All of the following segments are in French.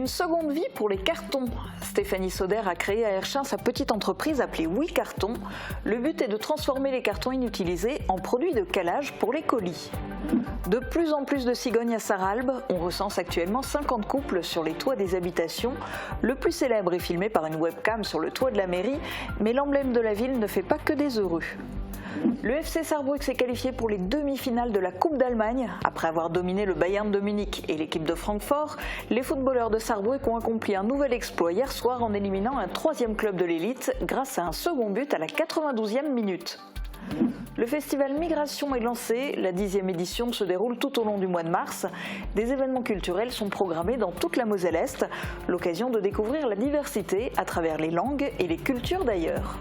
seconde vie pour les cartons. Stéphanie Sauder a créé à Herchin sa petite entreprise appelée Oui Carton. Le but est de transformer les cartons inutilisés en produits de calage pour les colis. De plus en plus de cigognes à Sarralbe. On recense actuellement 50 couples sur les toits des habitations. Le plus célèbre est filmé par une webcam sur le toit de la mairie, mais l'emblème de la ville ne fait pas que des heureux. Le FC Sarrebruck s'est qualifié pour les demi-finales de la Coupe d'Allemagne. Après avoir dominé le Bayern de Munich et l'équipe de Francfort, les footballeurs de Sarrebruck ont accompli un nouvel exploit hier soir en éliminant un troisième club de l'élite grâce à un second but à la 92e minute. Le festival Migration est lancé, la 10e édition se déroule tout au long du mois de mars. Des événements culturels sont programmés dans toute la Moselle-Est, l'occasion de découvrir la diversité à travers les langues et les cultures d'ailleurs.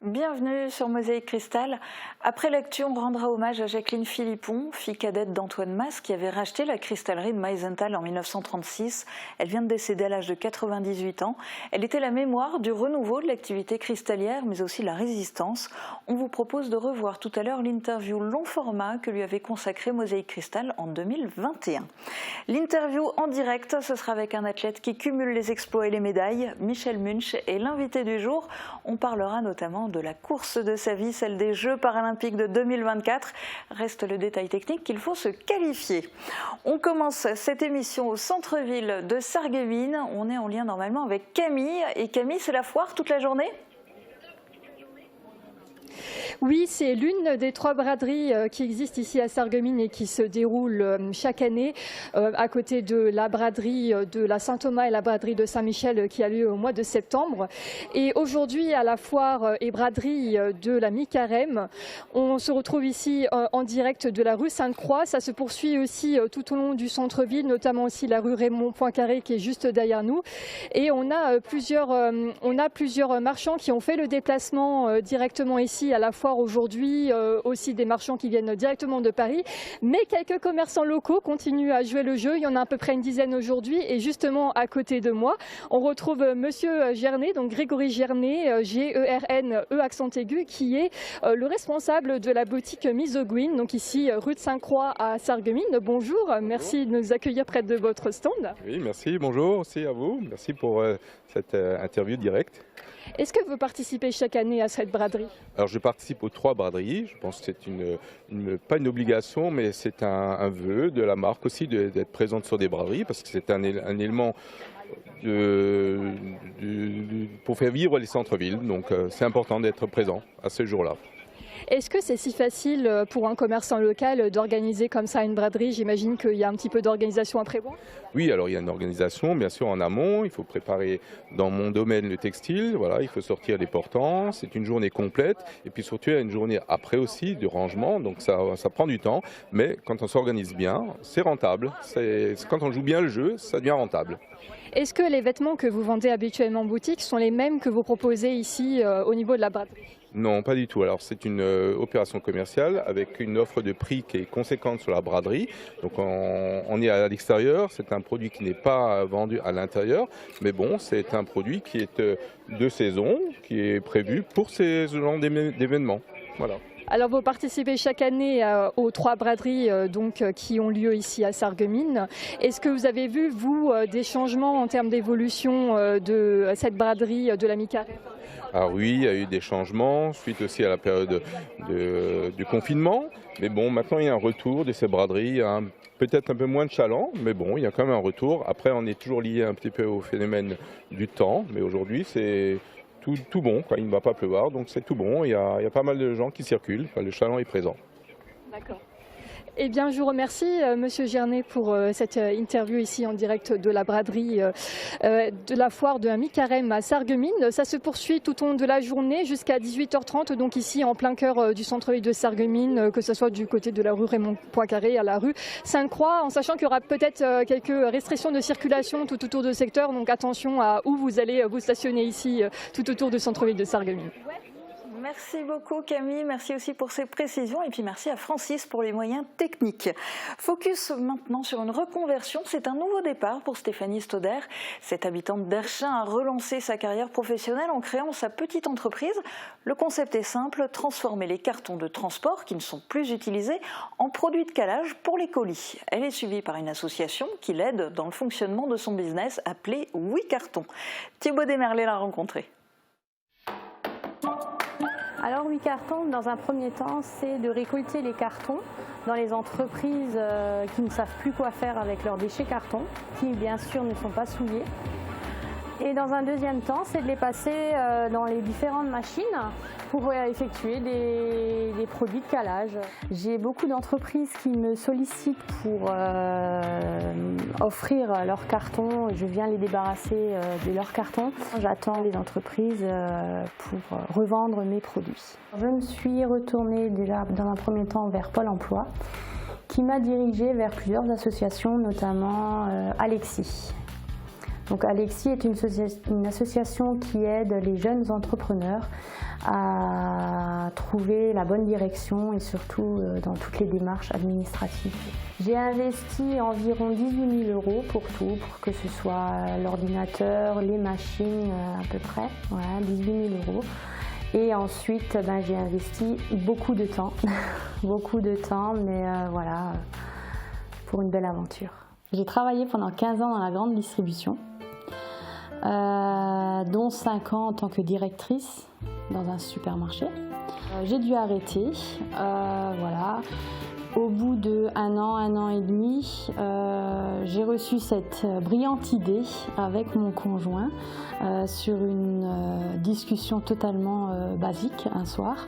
Bienvenue sur Mosaïque Cristal. Après l'actu, on rendra hommage à Jacqueline Philippon, fille cadette d'Antoine Mas, qui avait racheté la cristallerie de Meisenthal en 1936. Elle vient de décéder à l'âge de 98 ans. Elle était la mémoire du renouveau de l'activité cristallière, mais aussi de la résistance. On vous propose de revoir tout à l'heure l'interview long format que lui avait consacré Mosaïque Cristal en 2021. L'interview en direct, ce sera avec un athlète qui cumule les exploits et les médailles. Michel Munch est l'invité du jour. On parlera notamment de la course de sa vie, celle des Jeux paralympiques de 2024. Reste le détail technique qu'il faut se qualifier. On commence cette émission au centre-ville de Sarreguemines. On est en lien normalement avec Camille. Et Camille, c'est la foire toute la journée ? Oui, c'est l'une des 3 braderies qui existent ici à Sarreguemines et qui se déroule chaque année à côté de la braderie de la Saint-Thomas et la braderie de Saint-Michel qui a lieu au mois de septembre. Et aujourd'hui, à la foire et braderie de la Mi-Carême, on se retrouve ici en direct de la rue Sainte-Croix. Ça se poursuit aussi tout au long du centre-ville, notamment aussi la rue Raymond Poincaré qui est juste derrière nous. Et on a plusieurs marchands qui ont fait le déplacement directement ici à la foire aujourd'hui, aussi des marchands qui viennent directement de Paris, mais quelques commerçants locaux continuent à jouer le jeu. Il y en a à peu près une dizaine aujourd'hui et justement à côté de moi, on retrouve Monsieur Gernet, donc Grégory Gernet, G-E-R-N-E accent aigu, qui est le responsable de la boutique Misoguine, donc ici rue de Sainte-Croix à Sarreguemines. Bonjour, merci de nous accueillir près de votre stand. Oui, merci, bonjour aussi à vous, merci pour cette interview directe. Est-ce que vous participez chaque année à cette braderie ? Alors je participe aux 3 braderies, je pense que c'est pas une obligation, mais c'est un vœu de la marque aussi d'être présente sur des braderies, parce que c'est un élément pour faire vivre les centres-villes, donc c'est important d'être présent à ce jour-là. Est-ce que c'est si facile pour un commerçant local d'organiser comme ça une braderie ? J'imagine qu'il y a un petit peu d'organisation à prévoir. Oui, alors il y a une organisation, bien sûr, en amont. Il faut préparer dans mon domaine le textile. Voilà, il faut sortir les portants. C'est une journée complète. Et puis surtout, il y a une journée après aussi de rangement. Donc ça prend du temps. Mais quand on s'organise bien, c'est rentable. Quand on joue bien le jeu, ça devient rentable. Est-ce que les vêtements que vous vendez habituellement en boutique sont les mêmes que vous proposez ici au niveau de la braderie ? Non, pas du tout. Alors c'est une opération commerciale avec une offre de prix qui est conséquente sur la braderie. Donc on est à l'extérieur, c'est un produit qui n'est pas vendu à l'intérieur, mais bon, c'est un produit qui est de saison, qui est prévu pour ces genres d'événements. Voilà. Alors vous participez chaque année aux 3 braderies qui ont lieu ici à Sarreguemines. Est-ce que vous avez vu, vous, des changements en termes d'évolution de cette braderie de la Mi-Carême ? Alors oui, il y a eu des changements suite aussi à la période du confinement. Mais bon, maintenant il y a un retour de ces braderies, peut-être un peu moins de chaland, mais bon, il y a quand même un retour. Après, on est toujours lié un petit peu au phénomène du temps, mais aujourd'hui c'est tout bon, quoi. Il ne va pas pleuvoir, donc c'est tout bon. Il y a pas mal de gens qui circulent, le chaland est présent. D'accord. Eh bien, je vous remercie, Monsieur Gernet, pour cette interview ici en direct de la braderie de la foire de la Mi-Carême à Sarreguemines. Ça se poursuit tout au long de la journée jusqu'à 18h30, donc ici en plein cœur du centre-ville de Sarreguemines, que ce soit du côté de la rue Raymond Poincaré à la rue Sainte-Croix, en sachant qu'il y aura peut-être quelques restrictions de circulation tout autour du secteur, donc attention à où vous allez vous stationner ici tout autour du centre-ville de Sarreguemines. Merci beaucoup Camille, merci aussi pour ces précisions et puis merci à Francis pour les moyens techniques. Focus maintenant sur une reconversion, c'est un nouveau départ pour Stéphanie Stauder. Cette habitante d'Erchin a relancé sa carrière professionnelle en créant sa petite entreprise. Le concept est simple, transformer les cartons de transport qui ne sont plus utilisés en produits de calage pour les colis. Elle est suivie par une association qui l'aide dans le fonctionnement de son business appelé Oui Carton. Thibaut Desmerlet l'a rencontré. Alors Oui Carton, dans un premier temps, c'est de récolter les cartons dans les entreprises qui ne savent plus quoi faire avec leurs déchets cartons, qui bien sûr ne sont pas souillés. Et dans un deuxième temps, c'est de les passer dans les différentes machines pour effectuer des produits de calage. J'ai beaucoup d'entreprises qui me sollicitent pour offrir leurs cartons. Je viens les débarrasser de leurs cartons. J'attends les entreprises pour revendre mes produits. Je me suis retournée déjà dans un premier temps vers Pôle emploi, qui m'a dirigée vers plusieurs associations, notamment Alexis. Donc Alexis est une association qui aide les jeunes entrepreneurs à trouver la bonne direction et surtout dans toutes les démarches administratives. J'ai investi environ 18 000 € pour tout, pour que ce soit l'ordinateur, les machines à peu près, voilà, 18 000 €. Et ensuite, j'ai investi beaucoup de temps, beaucoup de temps, mais voilà, pour une belle aventure. J'ai travaillé pendant 15 ans dans la grande distribution. Dont 5 ans en tant que directrice dans un supermarché. J'ai dû arrêter, voilà. Au bout d'1 an et demi, j'ai reçu cette brillante idée avec mon conjoint sur une discussion totalement basique un soir,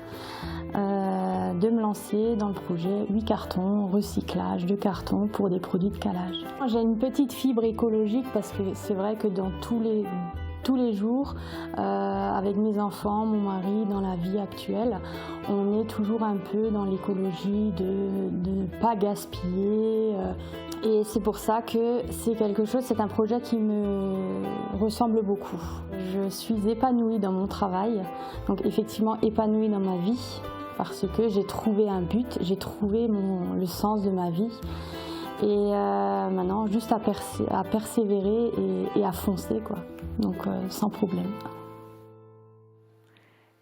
de me lancer dans le projet 8 cartons, recyclage de cartons pour des produits de calage. J'ai une petite fibre écologique parce que c'est vrai que dans tous les jours, avec mes enfants, mon mari, dans la vie actuelle, on est toujours un peu dans l'écologie, de ne pas gaspiller. Et c'est pour ça que c'est un projet qui me ressemble beaucoup. Je suis épanouie dans mon travail, donc effectivement épanouie dans ma vie, parce que j'ai trouvé un but, j'ai trouvé le sens de ma vie. Et maintenant, juste à persévérer et à foncer, quoi. Donc sans problème.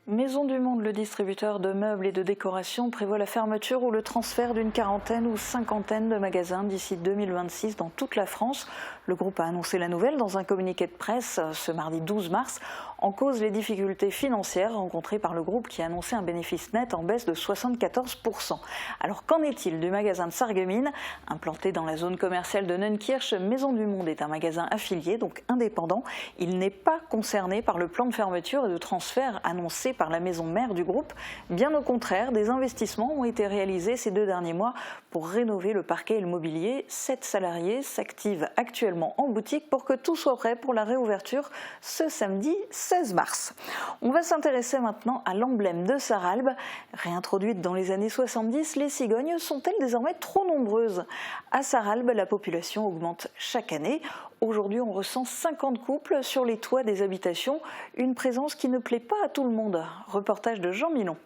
Maison du Monde, le distributeur de meubles et de décoration, prévoit la fermeture ou le transfert d'une quarantaine ou cinquantaine de magasins d'ici 2026 dans toute la France. Le groupe a annoncé la nouvelle dans un communiqué de presse ce mardi 12 mars. En cause, les difficultés financières rencontrées par le groupe qui a annoncé un bénéfice net en baisse de 74%. Alors qu'en est-il du magasin de Sarreguemines? Implanté dans la zone commerciale de Neunkirch, Maison du Monde est un magasin affilié, donc indépendant. Il n'est pas concerné par le plan de fermeture et de transfert annoncé par la maison mère du groupe. Bien au contraire, des investissements ont été réalisés ces 2 derniers mois pour rénover le parquet et le mobilier. 7 salariés s'activent actuellement en boutique pour que tout soit prêt pour la réouverture ce samedi 16 mars. On va s'intéresser maintenant à l'emblème de Sarralbe. Réintroduite dans les années 70, les cigognes sont-elles désormais trop nombreuses? À Sarralbe, la population augmente chaque année. Aujourd'hui, on ressent 50 couples sur les toits des habitations, une présence qui ne plaît pas à tout le monde. Reportage de Jean Milon.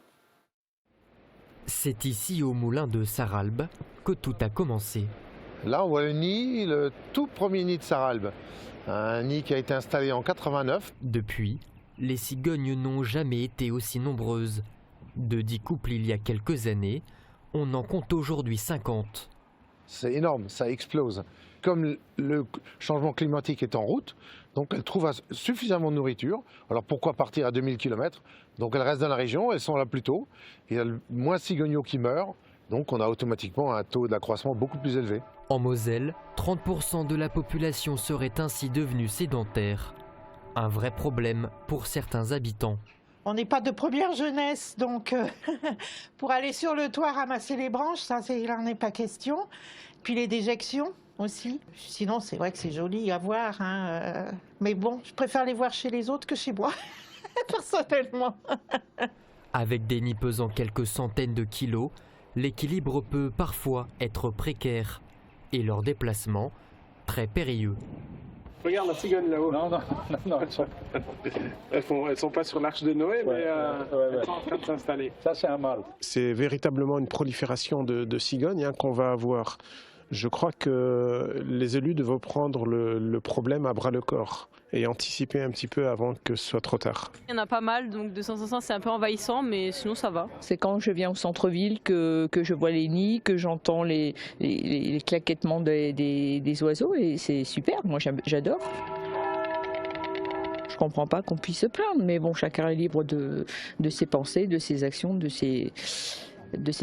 C'est ici au moulin de Sarralbe que tout a commencé. Là, on voit le nid, le tout premier nid de Sarralbe. Un nid qui a été installé en 89. Depuis, les cigognes n'ont jamais été aussi nombreuses. De 10 couples il y a quelques années, on en compte aujourd'hui 50. C'est énorme, ça explose. Comme le changement climatique est en route, donc elles trouvent suffisamment de nourriture. Alors pourquoi partir à 2000 km? Donc elles restent dans la région, elles sont là plus tôt. Il y a moins de cigogneaux qui meurent, donc on a automatiquement un taux d'accroissement beaucoup plus élevé. En Moselle, 30% de la population serait ainsi devenue sédentaire. Un vrai problème pour certains habitants. On n'est pas de première jeunesse, donc pour aller sur le toit ramasser les branches, ça, il n'en est pas question. Puis les déjections aussi. Sinon, c'est vrai que c'est joli à voir, hein. Mais bon, je préfère les voir chez les autres que chez moi, personnellement. Avec des nids pesant quelques centaines de kilos, l'équilibre peut parfois être précaire et leur déplacement très périlleux. Regarde la cigogne là-haut. Non, Elles sont pas sur l'arche de Noé, mais elles sont en train de s'installer. Ça, c'est un mâle. C'est véritablement une prolifération de cigognes qu'on va avoir. Je crois que les élus doivent prendre le problème à bras-le-corps et anticiper un petit peu avant que ce soit trop tard. Il y en a pas mal, donc 200-500 c'est un peu envahissant, mais sinon ça va. C'est quand je viens au centre-ville que je vois les nids, que j'entends les claquettements des oiseaux et c'est super, moi j'adore. Je comprends pas qu'on puisse se plaindre, mais bon, chacun est libre de ses pensées, de ses actions, de ses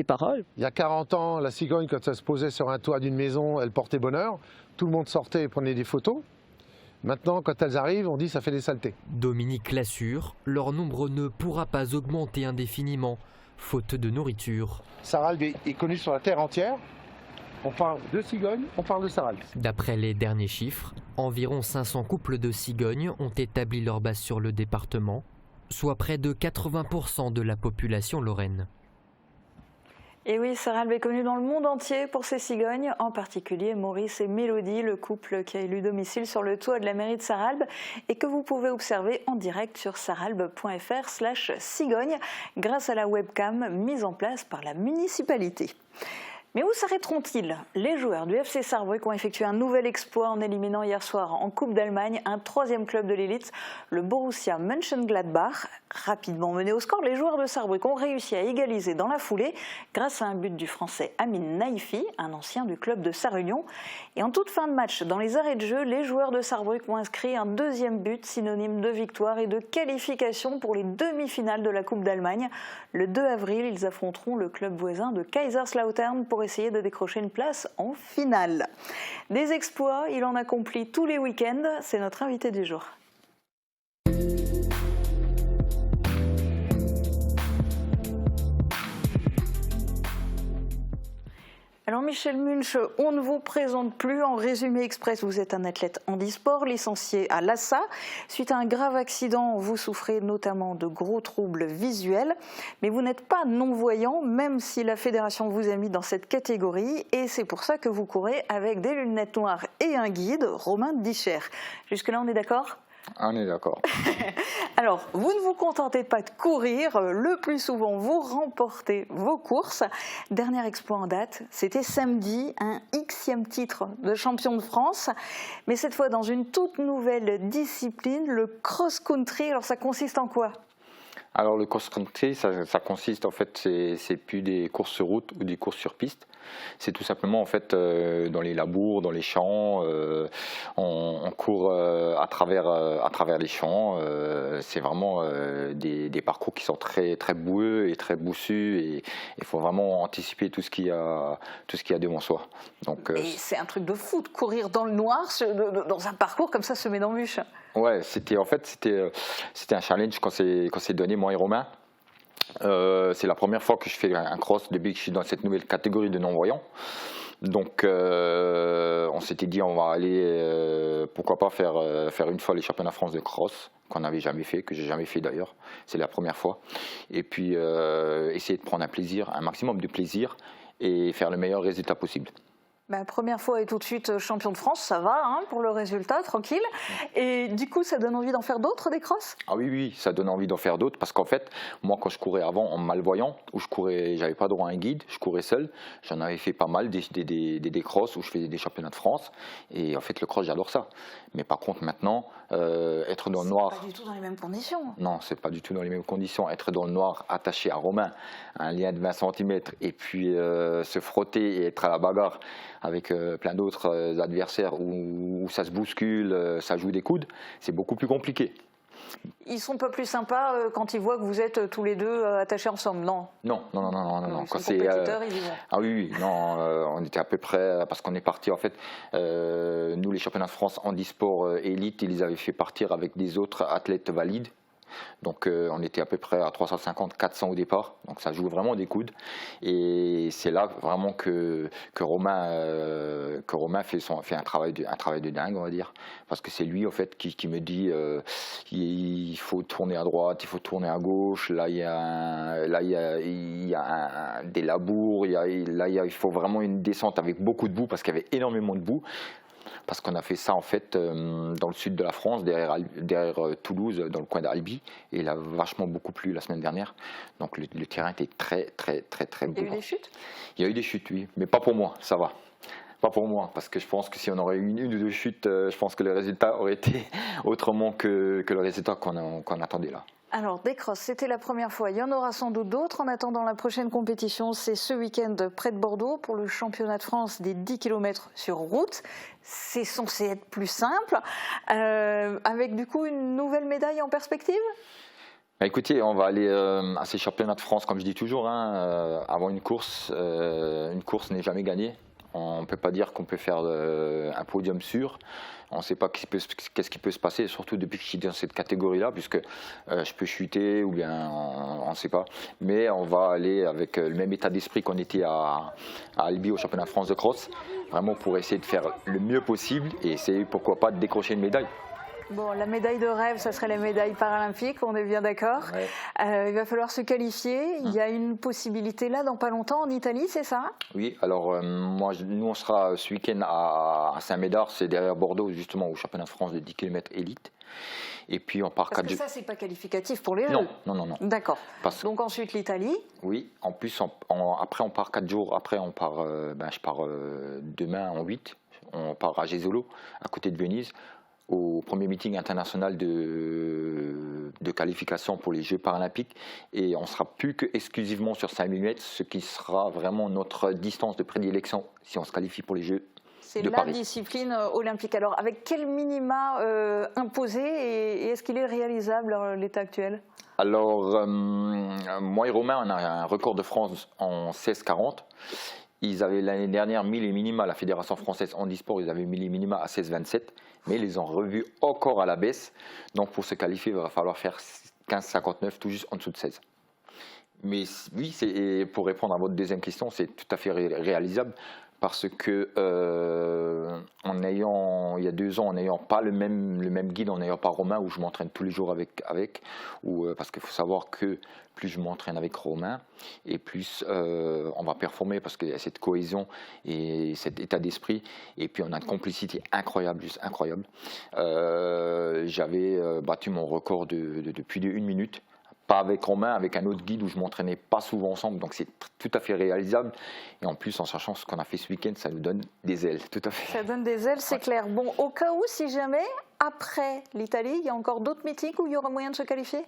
paroles. Il y a 40 ans, la cigogne, quand elle se posait sur un toit d'une maison, elle portait bonheur. Tout le monde sortait et prenait des photos. Maintenant, quand elles arrivent, on dit ça fait des saletés. Dominique l'assure, leur nombre ne pourra pas augmenter indéfiniment, faute de nourriture. Saralbe est connu sur la terre entière. On parle de cigognes, on parle de Saralbe. D'après les derniers chiffres, environ 500 couples de cigognes ont établi leur base sur le département, soit près de 80% de la population lorraine. Et oui, Saralbe est connu dans le monde entier pour ses cigognes, en particulier Maurice et Mélodie, le couple qui a élu domicile sur le toit de la mairie de Saralbe et que vous pouvez observer en direct sur saralbe.fr/cigogne grâce à la webcam mise en place par la municipalité. Mais où s'arrêteront-ils? Les joueurs du FC Sarrebruck ont effectué un nouvel exploit en éliminant hier soir en Coupe d'Allemagne un troisième club de l'élite, le Borussia Mönchengladbach. Rapidement menés au score, les joueurs de Sarrebruck ont réussi à égaliser dans la foulée grâce à un but du Français Amin Naïfi, un ancien du club de Sarre-Union. Et en toute fin de match, dans les arrêts de jeu, les joueurs de Sarrebruck ont inscrit un deuxième but synonyme de victoire et de qualification pour les demi-finales de la Coupe d'Allemagne. Le 2 avril, ils affronteront le club voisin de Kaiserslautern pour essayer de décrocher une place en finale. Des exploits, il en accomplit tous les week-ends. C'est notre invité du jour. Alors Michel Munch, on ne vous présente plus. En résumé express, vous êtes un athlète handisport, licencié à l'ASSA. Suite à un grave accident, vous souffrez notamment de gros troubles visuels. Mais vous n'êtes pas non-voyant, même si la fédération vous a mis dans cette catégorie. Et c'est pour ça que vous courez avec des lunettes noires et un guide, Romain Discher. Jusque-là, on est d'accord ? On est d'accord. Alors, vous ne vous contentez pas de courir, le plus souvent vous remportez vos courses. Dernier exploit en date, c'était samedi, un Xème titre de champion de France, mais cette fois dans une toute nouvelle discipline, le cross-country. Alors ça consiste en quoi ? Alors le cross-country, ça consiste en fait, c'est plus des courses sur route ou des courses sur piste. C'est tout simplement en fait dans les labours, dans les champs, on court à travers les champs. C'est vraiment des parcours qui sont très très boueux et très boussus et il faut vraiment anticiper tout ce qu'il y a devant soi. Donc et c'est un truc de fou de courir dans le noir dans un parcours comme ça semé d'embûches. Ouais, c'était un challenge qu'on s'est donné moi et Romain. C'est la première fois que je fais un cross depuis que je suis dans cette nouvelle catégorie de non-voyants. Donc on s'était dit on va aller pourquoi pas faire une fois les championnats de France de cross qu'on n'avait jamais fait, que j'ai jamais fait d'ailleurs, c'est la première fois. Et puis essayer de prendre un maximum de plaisir et faire le meilleur résultat possible. Première fois et tout de suite champion de France, ça va hein, pour le résultat, tranquille. Et du coup, ça donne envie d'en faire d'autres, des crosses ? Ah oui, ça donne envie d'en faire d'autres parce qu'en fait, moi quand je courais avant en malvoyant, où j'avais pas droit à un guide, je courais seul, j'en avais fait pas mal des crosses où je faisais des championnats de France et en fait le cross j'adore ça. Mais par contre maintenant, être dans le noir... C'est pas du tout dans les mêmes conditions. Non, c'est pas du tout dans les mêmes conditions. Être dans le noir, attaché à Romain, un lien de 20 cm et puis se frotter et être à la bagarre avec plein d'autres adversaires où ça se bouscule, ça joue des coudes, c'est beaucoup plus compliqué. Ils sont pas plus sympas quand ils voient que vous êtes tous les deux attachés ensemble, non ? Non. Quand c'est compétiteurs, ils y vont. Ah oui, non, on était à peu près, parce qu'on est parti en fait, nous les championnats de France handisport élite, ils les avaient fait partir avec des autres athlètes valides. Donc on était à peu près à 350-400 au départ, donc ça joue vraiment des coudes et c'est là vraiment que Romain fait un travail de dingue, on va dire, parce que c'est lui en fait qui me dit il faut tourner à droite, il faut tourner à gauche, là il y a des labours, il faut vraiment une descente avec beaucoup de boue parce qu'il y avait énormément de boue. parce qu'on a fait ça en fait dans le sud de la France, derrière Toulouse, dans le coin d'Albi, et il a vachement beaucoup plu la semaine dernière. Donc le terrain était très beau. Il y a eu des chutes? Il y a eu des chutes, oui, mais pas pour moi, ça va. Pas pour moi, parce que je pense que si on aurait eu une ou deux chutes, je pense que le résultat aurait été autrement que le résultat qu'on attendait là. Alors, des crosses, c'était la première fois. Il y en aura sans doute d'autres. En attendant, la prochaine compétition, c'est ce week-end près de Bordeaux pour le championnat de France des 10 km sur route. C'est censé être plus simple, avec du coup une nouvelle médaille en perspective? Écoutez, on va aller à ces championnats de France, comme je dis toujours, avant une course n'est jamais gagnée. On ne peut pas dire qu'on peut faire un podium sûr. On ne sait pas qu'est-ce qui peut se passer, surtout depuis que je suis dans cette catégorie-là, puisque je peux chuter ou bien on ne sait pas. Mais on va aller avec le même état d'esprit qu'on était à Albi au championnat de France de cross, vraiment pour essayer de faire le mieux possible et essayer, pourquoi pas, de décrocher une médaille. Bon, la médaille de rêve, ça serait la médaille paralympique, on est bien d'accord. Ouais. Il va falloir se qualifier. Il y a une possibilité là, dans pas longtemps, en Italie, c'est ça? Oui, alors nous on sera ce week-end à Saint-Médard, c'est derrière Bordeaux, justement, au championnat de France de 10 km élite. Et puis on part 4 jours. Parce que ça, c'est pas qualificatif pour les Jeux? Non. D'accord. Donc ensuite l'Italie? Oui, en plus, après on part 4 jours, après on part, je pars demain en 8, on part à Jesolo, à côté de Venise, au premier meeting international de qualification pour les Jeux paralympiques, et on ne sera plus que exclusivement sur 5000 mètres, ce qui sera vraiment notre distance de prédilection si on se qualifie pour les Jeux. C'est la discipline olympique. Alors, avec quel minima imposé et est-ce qu'il est réalisable à l'état actuel? Alors, moi et Romain, on a un record de France en 16,40. Ils avaient l'année dernière mis les minima, la Fédération française handisport, ils avaient mis les minima à 16,27, mais ils les ont revus encore à la baisse. Donc pour se qualifier, il va falloir faire 15,59, tout juste en dessous de 16. Mais oui, pour répondre à votre deuxième question, c'est tout à fait réalisable. Parce que il y a 2 ans, en n'ayant pas le même guide, en n'ayant pas Romain, où je m'entraîne tous les jours avec parce qu'il faut savoir que plus je m'entraîne avec Romain, et plus on va performer, parce qu'il y a cette cohésion et cet état d'esprit, et puis on a une complicité incroyable, juste incroyable. J'avais battu mon record depuis 1 minute. Pas avec Romain, avec un autre guide où je m'entraînais pas souvent ensemble, donc c'est tout à fait réalisable. Et en plus, en sachant ce qu'on a fait ce week-end, ça nous donne des ailes, tout à fait. Ça donne des ailes, c'est clair. Bon, au cas où, si jamais, après l'Italie, il y a encore d'autres meetings où il y aura moyen de se qualifier?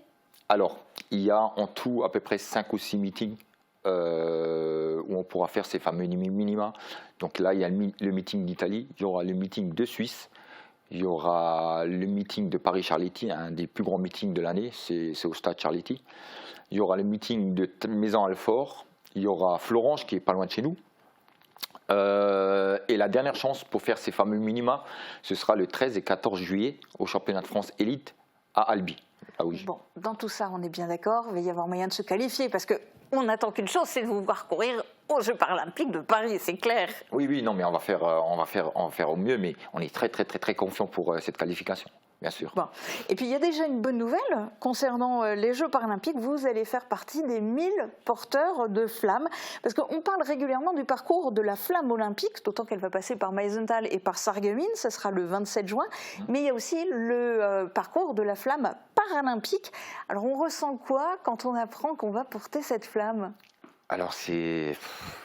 Alors, il y a en tout à peu près 5 ou 6 meetings où on pourra faire ces fameux minima. Donc là, il y a le meeting d'Italie, il y aura le meeting de Suisse, il y aura le meeting de Paris-Charletti, un des plus grands meetings de l'année, c'est au stade Charletti. Il y aura le meeting de Maison-Alfort, il y aura Florence qui est pas loin de chez nous. Et la dernière chance pour faire ces fameux minima, ce sera le 13 et 14 juillet au championnat de France élite à Albi. Ah oui. Bon, dans tout ça, on est bien d'accord, il va y avoir moyen de se qualifier, parce qu'on n'attend qu'une chose, c'est de vous voir courir aux Jeux paralympiques de Paris, c'est clair. Oui, non, mais on va faire au mieux, mais on est très confiant pour cette qualification. Bien sûr. Bon. Et puis il y a déjà une bonne nouvelle concernant les Jeux paralympiques. Vous allez faire partie des 1000 porteurs de flammes. Parce qu'on parle régulièrement du parcours de la flamme olympique, d'autant qu'elle va passer par Meisenthal et par Sarreguemines. Ce sera le 27 juin. Mais il y a aussi le parcours de la flamme paralympique. Alors on ressent quoi quand on apprend qu'on va porter cette flamme ? Alors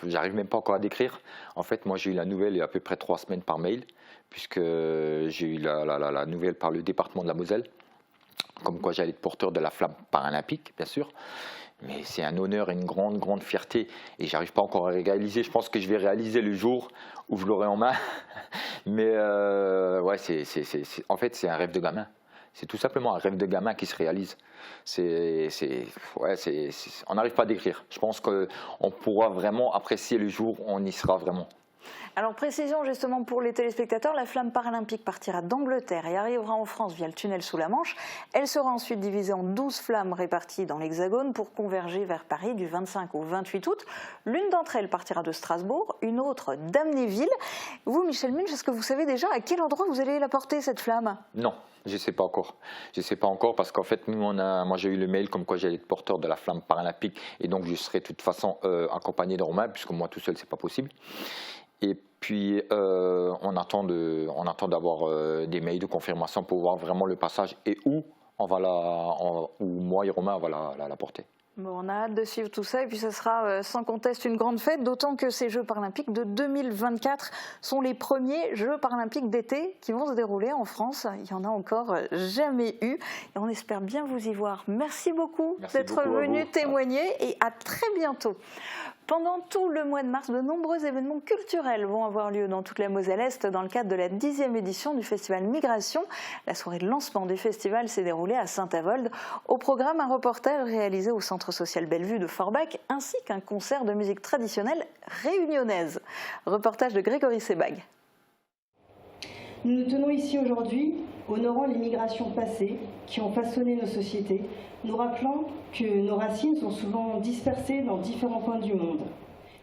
j'arrive même pas encore à décrire. En fait, moi j'ai eu la nouvelle il y a à peu près 3 semaines par mail, puisque j'ai eu la nouvelle par le département de la Moselle, comme quoi j'allais être porteur de la flamme paralympique, bien sûr. Mais c'est un honneur et une grande fierté, et j'arrive pas encore à réaliser. Je pense que je vais réaliser le jour où je l'aurai en main. Mais ouais, en fait c'est un rêve de gamin. C'est tout simplement un rêve de gamin qui se réalise. On n'arrive pas à décrire. Je pense qu'on pourra vraiment apprécier le jour où on y sera vraiment. Alors précision justement pour les téléspectateurs, la flamme paralympique partira d'Angleterre et arrivera en France via le tunnel sous la Manche. Elle sera ensuite divisée en 12 flammes réparties dans l'Hexagone pour converger vers Paris du 25 au 28 août. L'une d'entre elles partira de Strasbourg, une autre d'Amnéville. Vous, Michel Munch, est-ce que vous savez déjà à quel endroit vous allez la porter, cette flamme ? Non. Je ne sais pas encore. Je ne sais pas encore parce qu'en fait, moi j'ai eu le mail comme quoi j'allais être porteur de la flamme paralympique et donc je serai de toute façon accompagné de Romain, puisque moi tout seul, ce n'est pas possible. Et Puis on attend d'avoir des mails de confirmation pour voir vraiment le passage et où moi et Romain on va la porter. Bon, on a hâte de suivre tout ça et puis ce sera sans conteste une grande fête, d'autant que ces Jeux paralympiques de 2024 sont les premiers Jeux paralympiques d'été qui vont se dérouler en France. Il n'y en a encore jamais eu et on espère bien vous y voir. Merci beaucoup d'être venu témoigner et à très bientôt. Pendant tout le mois de mars, de nombreux événements culturels vont avoir lieu dans toute la Moselle-Est dans le cadre de la 10e édition du festival Migration. La soirée de lancement du festival s'est déroulée à Saint-Avold. Au programme, un reportage réalisé au centre social Bellevue de Forbach ainsi qu'un concert de musique traditionnelle réunionnaise. Reportage de Grégory Sebag. Nous nous tenons ici aujourd'hui, honorant les migrations passées qui ont façonné nos sociétés, nous rappelant que nos racines sont souvent dispersées dans différents coins du monde.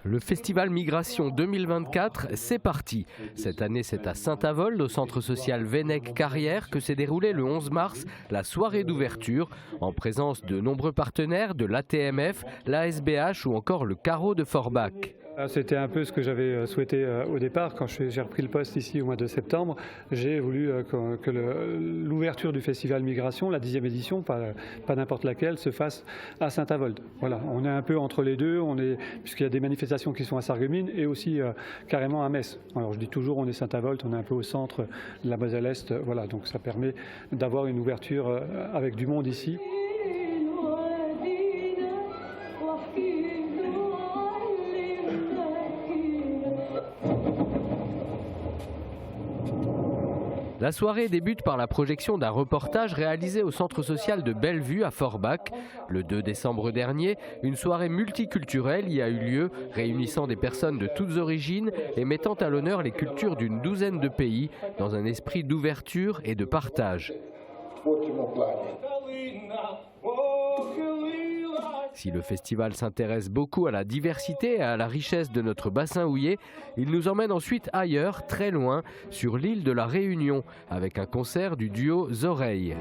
Le festival Migration 2024, c'est parti. Cette année, c'est à Saint-Avold, au centre social Vennec-Carrière, que s'est déroulée le 11 mars la soirée d'ouverture, en présence de nombreux partenaires de l'ATMF, l'ASBH ou encore le Carreau de Forbach. C'était un peu ce que j'avais souhaité au départ. Quand j'ai repris le poste ici au mois de septembre, j'ai voulu que l'ouverture du festival Migration, la 10e édition, pas n'importe laquelle, se fasse à Saint-Avold. Voilà, on est un peu entre les deux, puisqu'il y a des manifestations qui sont à Sarreguemines et aussi carrément à Metz. Alors je dis toujours, on est Saint-Avold, on est un peu au centre de la Moselle-Est. Voilà, donc ça permet d'avoir une ouverture avec du monde ici. La soirée débute par la projection d'un reportage réalisé au centre social de Bellevue à Forbach. Le 2 décembre dernier, une soirée multiculturelle y a eu lieu, réunissant des personnes de toutes origines et mettant à l'honneur les cultures d'une douzaine de pays dans un esprit d'ouverture et de partage. Si le festival s'intéresse beaucoup à la diversité et à la richesse de notre bassin houiller, il nous emmène ensuite ailleurs, très loin, sur l'île de la Réunion, avec un concert du duo Zoreilles.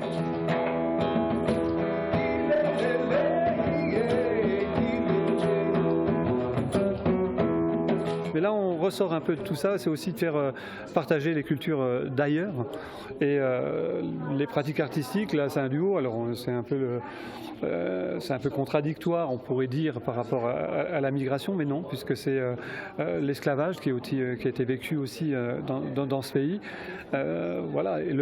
Mais là, on ressort un peu de tout ça, c'est aussi de faire partager les cultures d'ailleurs. Et les pratiques artistiques, là, c'est un duo, alors c'est un peu contradictoire, on pourrait dire, par rapport à la migration, mais non, puisque c'est l'esclavage qui a été vécu aussi dans ce pays. Voilà. Et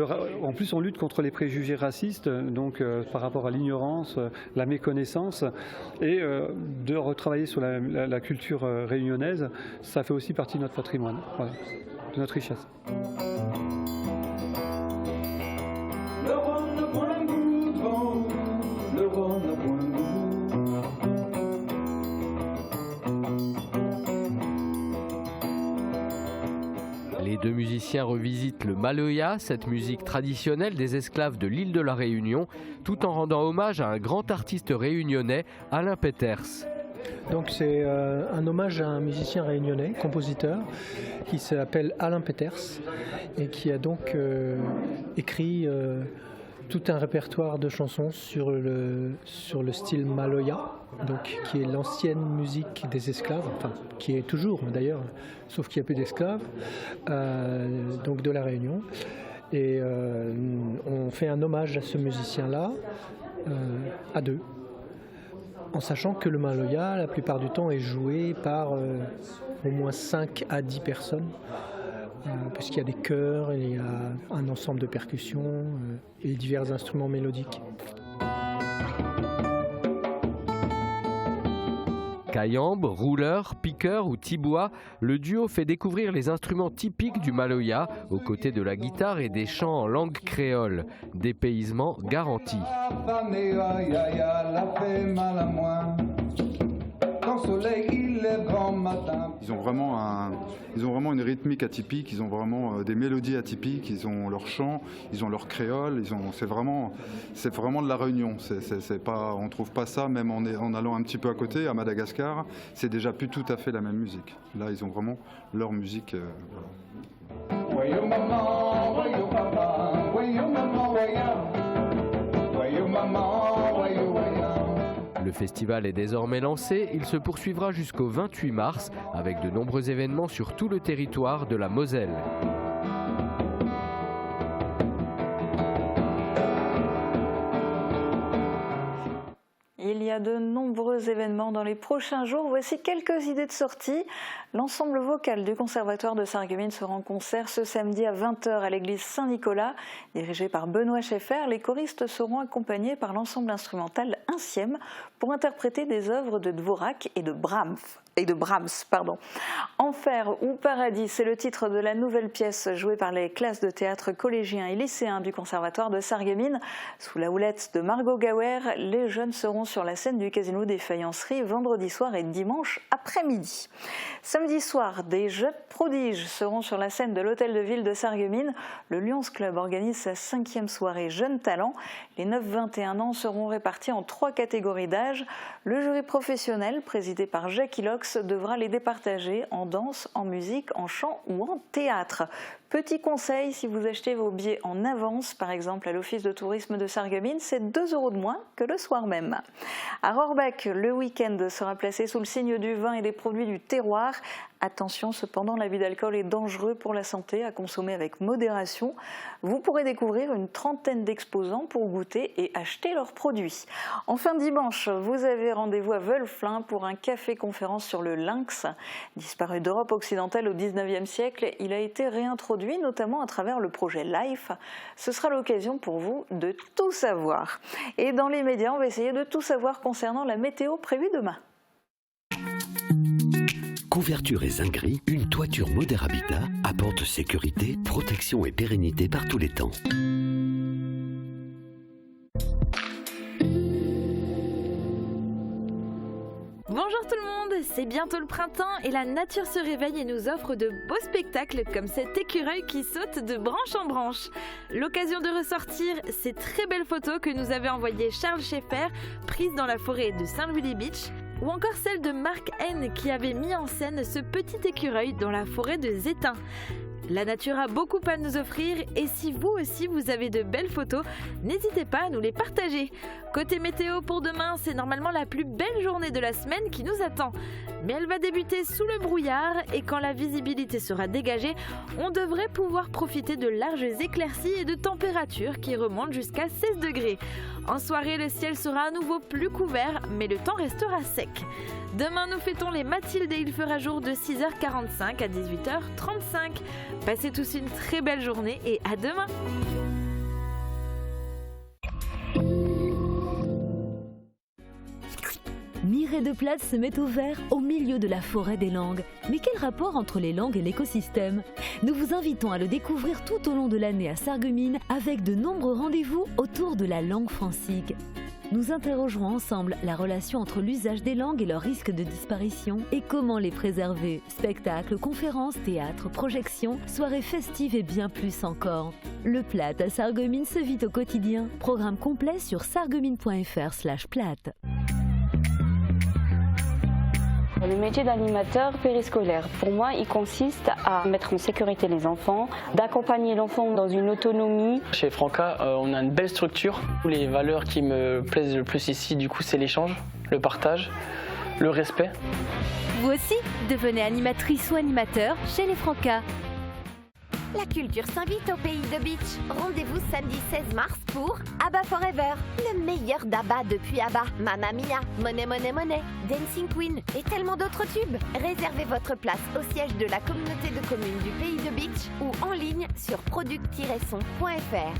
en plus, on lutte contre les préjugés racistes, donc par rapport à l'ignorance, la méconnaissance, et de retravailler sur la culture réunionnaise, ça fait aussi partie de notre patrimoine, voilà, de notre richesse. Les deux musiciens revisitent le maloya, cette musique traditionnelle des esclaves de l'île de la Réunion, tout en rendant hommage à un grand artiste réunionnais, Alain Peters. Donc c'est un hommage à un musicien réunionnais, compositeur, qui s'appelle Alain Peters et qui a donc écrit tout un répertoire de chansons sur le style maloya, donc qui est l'ancienne musique des esclaves, enfin qui est toujours d'ailleurs, sauf qu'il n'y a plus d'esclaves, donc de la Réunion. Et on fait un hommage à ce musicien-là à deux, en sachant que le maloya, la plupart du temps, est joué par au moins 5 à 10 personnes, puisqu'il y a des chœurs, il y a un ensemble de percussions et divers instruments mélodiques. Cayambe, rouleur, piqueur ou tibois, le duo fait découvrir les instruments typiques du maloya, aux côtés de la guitare et des chants en langue créole. Dépaysement garanti. Ils ont vraiment une rythmique atypique, ils ont vraiment des mélodies atypiques, ils ont leur chant, ils ont leur créole, c'est vraiment de la Réunion. On ne trouve pas ça, même en allant un petit peu à côté, à Madagascar, c'est déjà plus tout à fait la même musique. Là, ils ont vraiment leur musique. Le festival est désormais lancé, il se poursuivra jusqu'au 28 mars avec de nombreux événements sur tout le territoire de la Moselle. Il y a de nombreux événements dans les prochains jours. Voici quelques idées de sortie. L'ensemble vocal du Conservatoire de Sarreguemines sera en concert ce samedi à 20h à l'église Saint-Nicolas. Dirigé par Benoît Schaeffer, les choristes seront accompagnés par l'ensemble instrumental Inciem pour interpréter des œuvres de Dvorak et de Brahms. Enfer ou Paradis, c'est le titre de la nouvelle pièce jouée par les classes de théâtre collégiens et lycéens du Conservatoire de Sarreguemines. Sous la houlette de Margot Gauer, les jeunes seront sur la scène du Casino des Faïenceries vendredi soir et dimanche après-midi. Samedi soir, des jeunes prodiges seront sur la scène de l'Hôtel de Ville de Sarreguemines. Le Lions Club organise sa 5e soirée Jeunes Talents. Les 9-21 ans seront répartis en 3 catégories d'âge. Le jury professionnel, présidé par Jacques Ilox, devra les départager en danse, en musique, en chant ou en théâtre. Petit conseil, si vous achetez vos billets en avance, par exemple à l'Office de tourisme de Sarreguemines, c'est 2 € de moins que le soir même. À Rohrbach, le week-end sera placé sous le signe du vin et des produits du terroir. Attention cependant, l'abus d'alcool est dangereux pour la santé, à consommer avec modération. Vous pourrez découvrir une 30aine d'exposants pour goûter et acheter leurs produits. Enfin dimanche, vous avez rendez-vous à Wölflin pour un café-conférence sur le lynx. Disparu d'Europe occidentale au 19e siècle, il a été réintroduit notamment à travers le projet LIFE. Ce sera l'occasion pour vous de tout savoir. Et dans les médias, on va essayer de tout savoir concernant la météo prévue demain. Couverture et zinguerie, une toiture Moder Habitat apporte sécurité, protection et pérennité par tous les temps. Bonjour tout le monde, c'est bientôt le printemps et la nature se réveille et nous offre de beaux spectacles comme cet écureuil qui saute de branche en branche. L'occasion de ressortir ces très belles photos que nous avait envoyées Charles Schaeffer, prises dans la forêt de Saint-Louis-les-Bitches, ou encore celle de Marc Haine qui avait mis en scène ce petit écureuil dans la forêt de Zétain. La nature a beaucoup à nous offrir et si vous aussi vous avez de belles photos, n'hésitez pas à nous les partager. Côté météo pour demain, c'est normalement la plus belle journée de la semaine qui nous attend. Mais elle va débuter sous le brouillard et quand la visibilité sera dégagée, on devrait pouvoir profiter de larges éclaircies et de températures qui remontent jusqu'à 16 degrés. En soirée, le ciel sera à nouveau plus couvert, mais le temps restera sec. Demain, nous fêtons les Mathildes et il fera jour de 6h45 à 18h35. Passez tous une très belle journée et à demain! Mireille de Plate se met au vert au milieu de la forêt des langues. Mais quel rapport entre les langues et l'écosystème? Nous vous invitons à le découvrir tout au long de l'année à Sarreguemines avec de nombreux rendez-vous autour de la langue francique. Nous interrogerons ensemble la relation entre l'usage des langues et leur risque de disparition et comment les préserver. Spectacles, conférences, théâtres, projections, soirées festives et bien plus encore. Le Plate à Sarreguemines se vit au quotidien. Programme complet sur sarreguemines.fr/plate. Le métier d'animateur périscolaire, pour moi, il consiste à mettre en sécurité les enfants, d'accompagner l'enfant dans une autonomie. Chez Franca, on a une belle structure. Les valeurs qui me plaisent le plus ici, du coup, c'est l'échange, le partage, le respect. Vous aussi, devenez animatrice ou animateur chez les Franca. La culture s'invite au pays de Beach. Rendez-vous samedi 16 mars pour ABBA Forever, le meilleur d'ABBA depuis ABBA, Mamma Mia, Money Money Money, Dancing Queen et tellement d'autres tubes. Réservez votre place au siège de la communauté de communes du pays de Beach ou en ligne sur product-son.fr.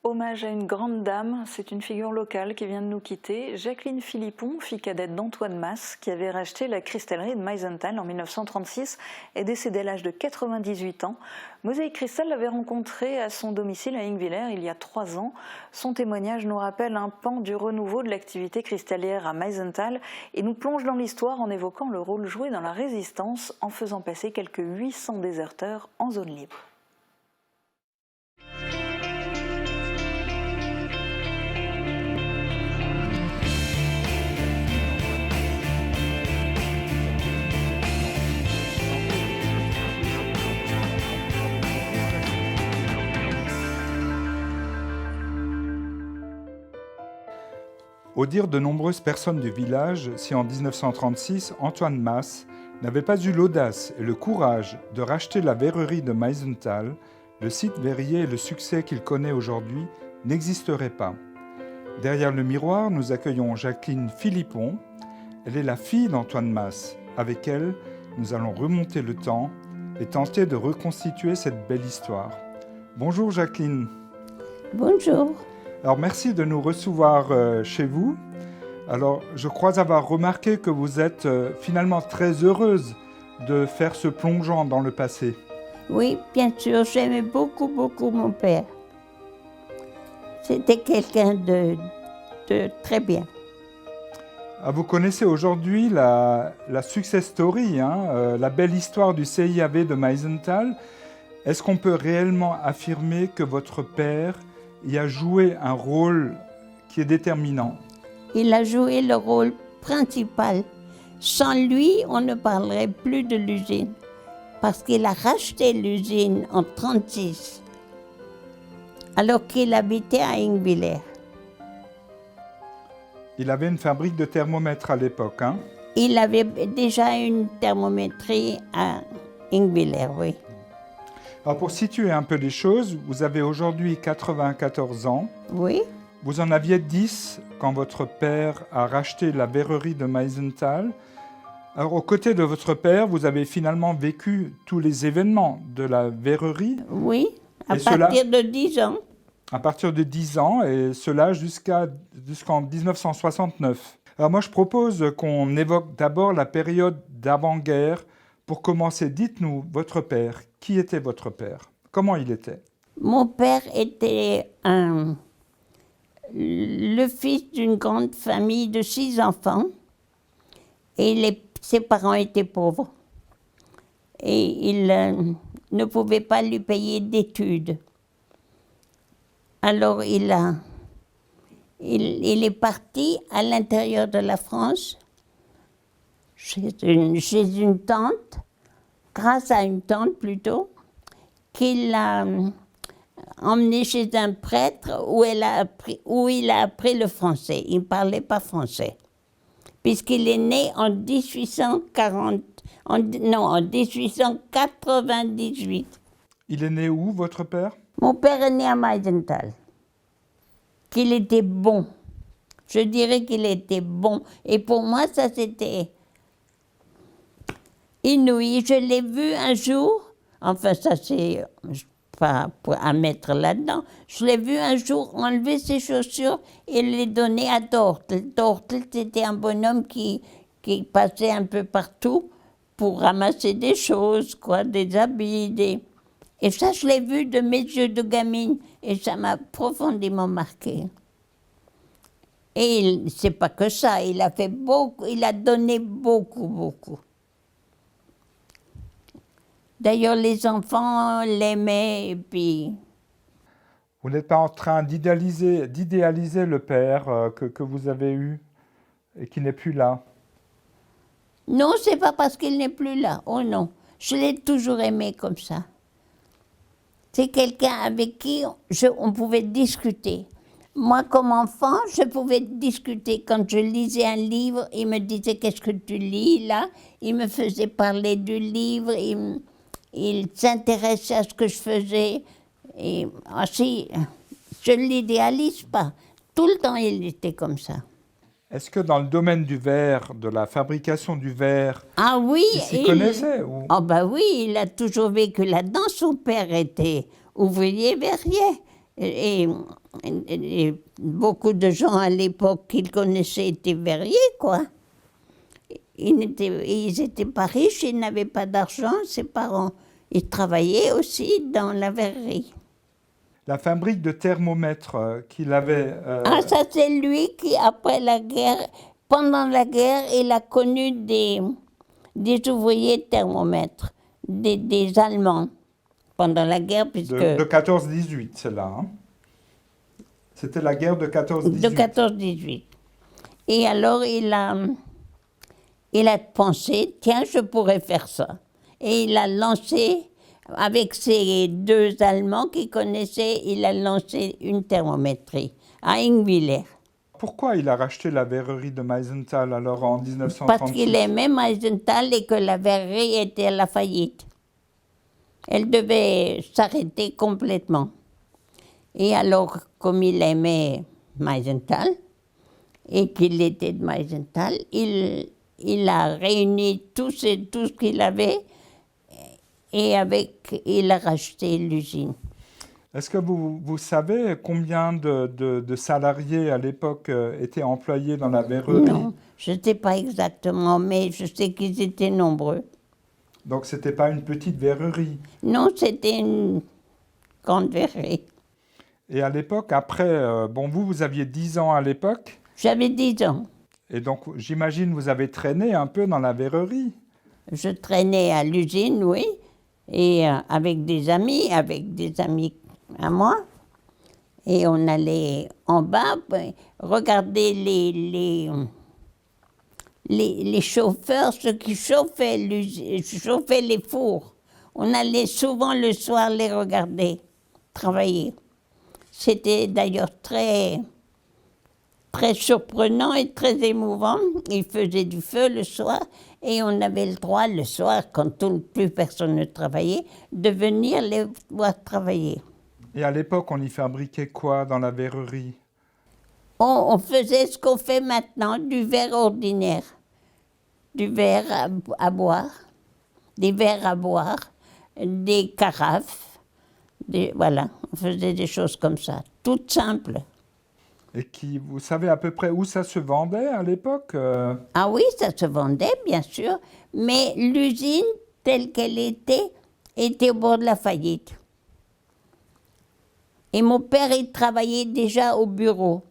Hommage à une grande dame, c'est une figure locale qui vient de nous quitter. Jacqueline Philippon, fille cadette d'Antoine Masse, qui avait racheté la cristallerie de Meisenthal en 1936, est décédée à l'âge de 98 ans. Mosaïque Cristal l'avait rencontrée à son domicile à Ingwiller il y a 3 ans. Son témoignage nous rappelle un pan du renouveau de l'activité cristallière à Meisenthal et nous plonge dans l'histoire en évoquant le rôle joué dans la résistance en faisant passer quelques 800 déserteurs en zone libre. Au dire de nombreuses personnes du village, si en 1936, Antoine Masse n'avait pas eu l'audace et le courage de racheter la verrerie de Meisenthal, le site verrier et le succès qu'il connaît aujourd'hui n'existeraient pas. Derrière le miroir, nous accueillons Jacqueline Philippon. Elle est la fille d'Antoine Masse. Avec elle, nous allons remonter le temps et tenter de reconstituer cette belle histoire. Bonjour Jacqueline. Bonjour. Alors merci de nous recevoir chez vous. Alors je crois avoir remarqué que vous êtes finalement très heureuse de faire ce plongeon dans le passé. Oui, bien sûr, j'aimais beaucoup, beaucoup mon père. C'était quelqu'un de très bien. Ah, vous connaissez aujourd'hui la success story, la belle histoire du CIAV de Meisenthal. Est-ce qu'on peut réellement affirmer que votre père y a joué un rôle qui est déterminant? Il a joué le rôle principal. Sans lui, on ne parlerait plus de l'usine. Parce qu'il a racheté l'usine en 1936, alors qu'il habitait à Ingwiller. Il avait une fabrique de thermomètres à l'époque, hein? Il avait déjà une thermométrie à Ingwiller, oui. Alors pour situer un peu les choses, vous avez aujourd'hui 94 ans. Oui. Vous en aviez 10 quand votre père a racheté la verrerie de Meisenthal. Alors aux côtés de votre père, vous avez finalement vécu tous les événements de la verrerie. Oui, à partir de 10 ans. À partir de 10 ans, et cela jusqu'en 1969. Alors moi je propose qu'on évoque d'abord la période d'avant-guerre. Pour commencer, dites-nous votre père. Qui était votre père? Comment il était? Mon père était le fils d'une grande famille de 6 enfants et ses parents étaient pauvres. Et ils ne pouvaient pas lui payer d'études. Alors il est parti à l'intérieur de la France chez une tante, grâce à une tante plutôt, qu'il a emmené chez un prêtre où il a appris le français. Il ne parlait pas français, puisqu'il est né en 1898. Il est né où, votre père? Mon père est né à Meisenthal. Qu'il était bon. Je dirais qu'il était bon. Et pour moi, ça c'était inouï. Je l'ai vu un jour, enfin ça c'est pas à mettre là-dedans, je l'ai vu un jour enlever ses chaussures et les donner à Tortel. Tortel, c'était un bonhomme qui passait un peu partout pour ramasser des choses, quoi, des habits, Et ça, je l'ai vu de mes yeux de gamine et ça m'a profondément marqué. Et c'est pas que ça, il a fait beaucoup, il a donné beaucoup, beaucoup. D'ailleurs, les enfants l'aimaient et puis... Vous n'êtes pas en train d'idéaliser le père que vous avez eu et qui n'est plus là? Non, c'est pas parce qu'il n'est plus là, oh non. Je l'ai toujours aimé comme ça. C'est quelqu'un avec qui on pouvait discuter. Moi, comme enfant, je pouvais discuter. Quand je lisais un livre, il me disait « Qu'est-ce que tu lis là ?» Il me faisait parler du livre, il s'intéressait à ce que je faisais. Et aussi, je ne l'idéalise pas. Tout le temps, il était comme ça. Est-ce que dans le domaine du verre, de la fabrication du verre, ah oui, il s'y connaissait ou... Oh ben oui, il a toujours vécu là-dedans. Son père était ouvrier verrier. Et beaucoup de gens à l'époque qu'il connaissait étaient verriers, quoi. Ils n'étaient pas riches, ils n'avaient pas d'argent, ses parents. Ils travaillaient aussi dans la verrerie. La fabrique de thermomètres qu'il avait... Ah, ça c'est lui qui, après la guerre, pendant la guerre, il a connu des ouvriers thermomètres, des Allemands, pendant la guerre, puisque... De 14-18, c'est là. Hein? C'était la guerre de 14-18. De 14-18. Et alors, il a pensé, tiens, je pourrais faire ça. Et il a lancé... Avec ces 2 Allemands qu'il connaissait, il a lancé une thermométrie à Ingwiller. Pourquoi il a racheté la verrerie de Meisenthal alors en 1936? Parce qu'il aimait Meisenthal et que la verrerie était à la faillite. Elle devait s'arrêter complètement. Et alors, comme il aimait Meisenthal et qu'il était de Meisenthal, il a réuni tout ce qu'il avait et il a racheté l'usine. Est-ce que vous savez combien de salariés à l'époque étaient employés dans la verrerie? Non, je ne sais pas exactement, mais je sais qu'ils étaient nombreux. Donc ce n'était pas une petite verrerie? Non, c'était une grande verrerie. Et à l'époque, après, vous aviez 10 ans à l'époque? J'avais 10 ans. Et donc j'imagine vous avez traîné un peu dans la verrerie? Je traînais à l'usine, oui, et avec des amis à moi. Et on allait en bas regarder les chauffeurs, ceux qui chauffaient les fours. On allait souvent le soir les regarder travailler. C'était d'ailleurs très surprenant et très émouvant. Ils faisaient du feu le soir et on avait le droit le soir, quand plus personne ne travaillait, de venir les voir travailler. Et à l'époque, on y fabriquait quoi dans la verrerie? On faisait ce qu'on fait maintenant, du verre ordinaire, du verre à boire, des verres à boire, des carafes, voilà, on faisait des choses comme ça, toutes simples. Et vous savez à peu près où ça se vendait à l'époque? Ah oui, ça se vendait, bien sûr, mais l'usine, telle qu'elle était au bord de la faillite. Et mon père, il travaillait déjà au bureau.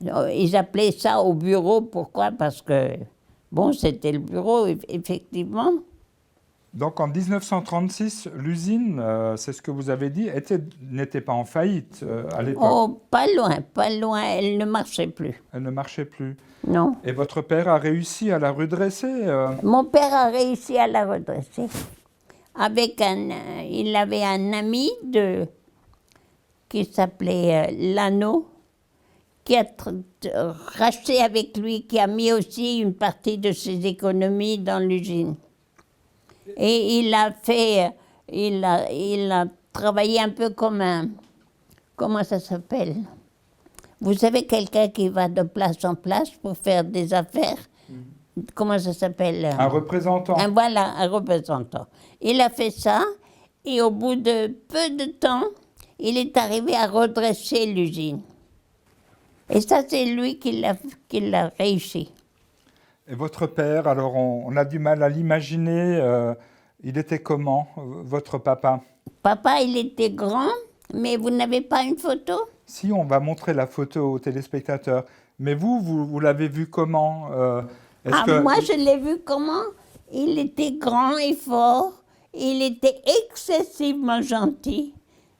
Ils appelaient ça au bureau, pourquoi? Parce que, c'était le bureau, effectivement. Donc en 1936, l'usine, c'est ce que vous avez dit, n'était pas en faillite à l'époque? Oh, pas loin, elle ne marchait plus. Elle ne marchait plus? Non. Et votre père a réussi à la redresser? Mon père a réussi à la redresser. Il avait un ami qui s'appelait Lano, qui a racheté avec lui, qui a mis aussi une partie de ses économies dans l'usine. Et il a travaillé un peu comme comment ça s'appelle? Vous savez, quelqu'un qui va de place en place pour faire des affaires? Comment ça s'appelle? Un représentant. Voilà, un représentant. Il a fait ça, et au bout de peu de temps, il est arrivé à redresser l'usine. Et ça, c'est lui qui l'a réussi. Et votre père, alors on a du mal à l'imaginer, il était comment, votre papa? Papa, il était grand, mais vous n'avez pas une photo? Si, on va montrer la photo aux téléspectateurs. Mais vous l'avez vu comment? Moi, je l'ai vu comment? Il était grand et fort, il était excessivement gentil.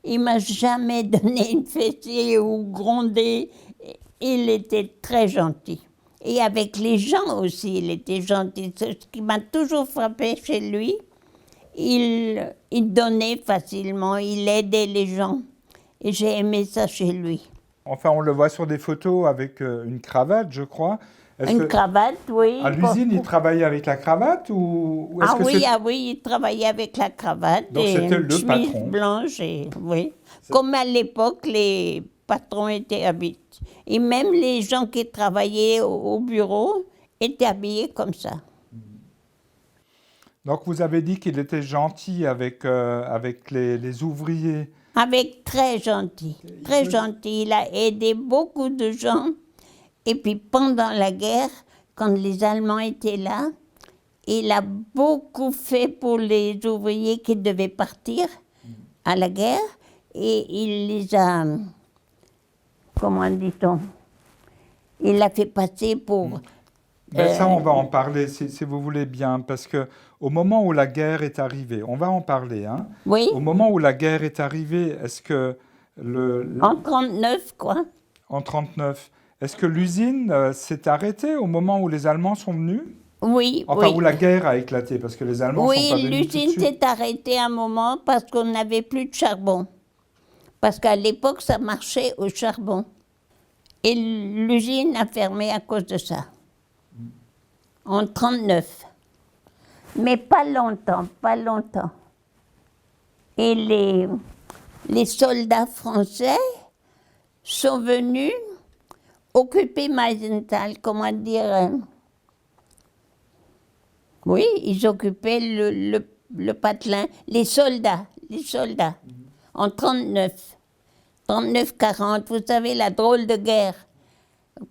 Il m'a jamais donné une fessée ou grondé. Il était très gentil. Et avec les gens aussi, il était gentil. Ce qui m'a toujours frappé chez lui, il donnait facilement, il aidait les gens. Et j'ai aimé ça chez lui. Enfin, on le voit sur des photos avec une cravate, je crois. Cravate, oui. À l'usine, il travaillait avec la cravate ou oui, il travaillait avec la cravate. Donc c'était le chemise patron. Blanche, oui. Comme à l'époque, les patrons étaient habillés. Et même les gens qui travaillaient au bureau étaient habillés comme ça. Donc vous avez dit qu'il était gentil avec les ouvriers. Très gentil, très gentil. Il a aidé beaucoup de gens. Et puis pendant la guerre, quand les Allemands étaient là, il a beaucoup fait pour les ouvriers qui devaient partir à la guerre. Et il les a, comment dit-on, il l'a fait passer pour... Ça, on va en parler si vous voulez bien, parce qu'au moment où la guerre est arrivée, on va en parler, hein? Oui. Au moment où la guerre est arrivée, est-ce que... En 1939, quoi. En 1939. Est-ce que l'usine s'est arrêtée au moment où les Allemands sont venus? Oui, enfin, oui. où la guerre a éclaté, parce que les Allemands sont pas venus tout de suite. Oui, l'usine s'est arrêtée un moment parce qu'on n'avait plus de charbon. Parce qu'à l'époque, ça marchait au charbon. Et l'usine a fermé à cause de ça. En 1939. Mais pas longtemps, pas longtemps. Et les soldats français sont venus occuper Meisenthal, comment dire. Oui, ils occupaient le patelin, les soldats, en 39. 39-40, vous savez, la drôle de guerre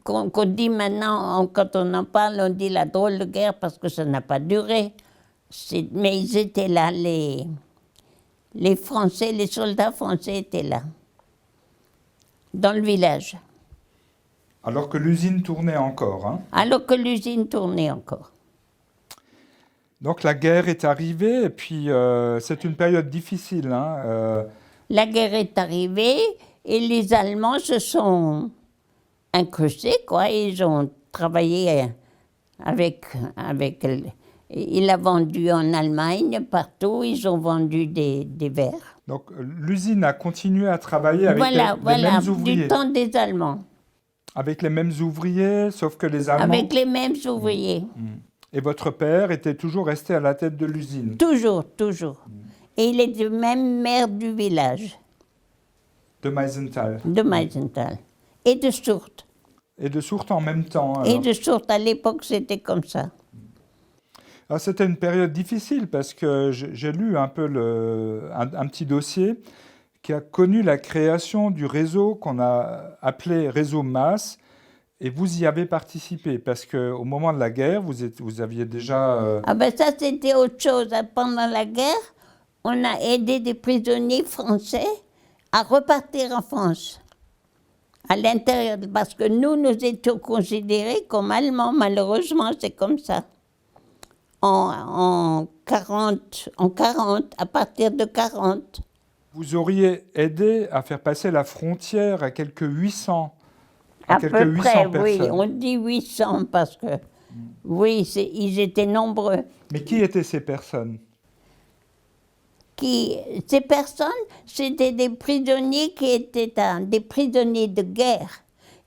qu'on dit maintenant, quand on en parle, on dit la drôle de guerre parce que ça n'a pas duré. Mais ils étaient là, les Français, les soldats français étaient là, dans le village. Alors que l'usine tournait encore. Hein. Alors que l'usine tournait encore. Donc la guerre est arrivée et puis c'est une période difficile. Hein, La guerre est arrivée et les Allemands se sont incrustés, quoi. Ils ont travaillé avec. Il a vendu en Allemagne, partout, ils ont vendu des verres. Donc l'usine a continué à travailler avec les mêmes ouvriers. Du temps des Allemands. Avec les mêmes ouvriers, sauf que les Allemands... Avec les mêmes ouvriers. Et votre père était toujours resté à la tête de l'usine? Toujours, toujours. Et il est même maire du village. De Meisenthal? De Meisenthal. Et de Sourtes. Et de Sourtes en même temps? Alors. Et de Sourtes, à l'époque, c'était comme ça. Alors, c'était une période difficile parce que j'ai lu un peu un petit dossier qui a connu la création du réseau qu'on a appelé Réseau Masse, et vous y avez participé, parce qu'au moment de la guerre, vous aviez déjà... Ah ben ça, c'était autre chose. Pendant la guerre, on a aidé des prisonniers français à repartir en France, à l'intérieur, parce que nous étions considérés comme Allemands, malheureusement, c'est comme ça. En 40, à partir de 40. Vous auriez aidé à faire passer la frontière à quelques 800, à peu près, personnes. Oui, on dit 800 parce que, oui, ils étaient nombreux. Mais qui étaient ces personnes? Ces personnes, c'était des prisonniers des prisonniers de guerre,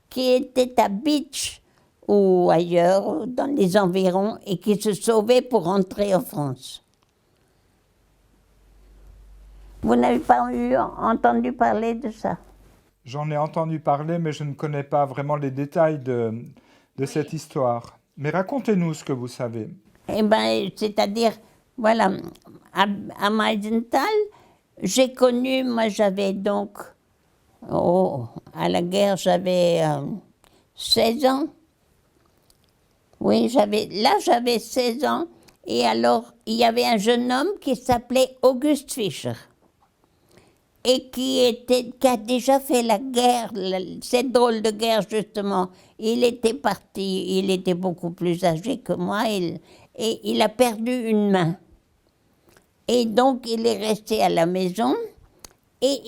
qui étaient à Bitche ou ailleurs, dans les environs, et qui se sauvaient pour rentrer en France. Vous n'avez pas entendu parler de ça? J'en ai entendu parler, mais je ne connais pas vraiment les détails de cette histoire. Mais racontez-nous ce que vous savez. Eh bien, c'est-à-dire, voilà, à Meisenthal, j'ai connu, moi j'avais donc, à la guerre, j'avais 16 ans. Oui, j'avais 16 ans. Et alors, il y avait un jeune homme qui s'appelait Auguste Fischer. Et qui a déjà fait la guerre, cette drôle de guerre justement. Il était parti, il était beaucoup plus âgé que moi, et il a perdu une main. Et donc il est resté à la maison, et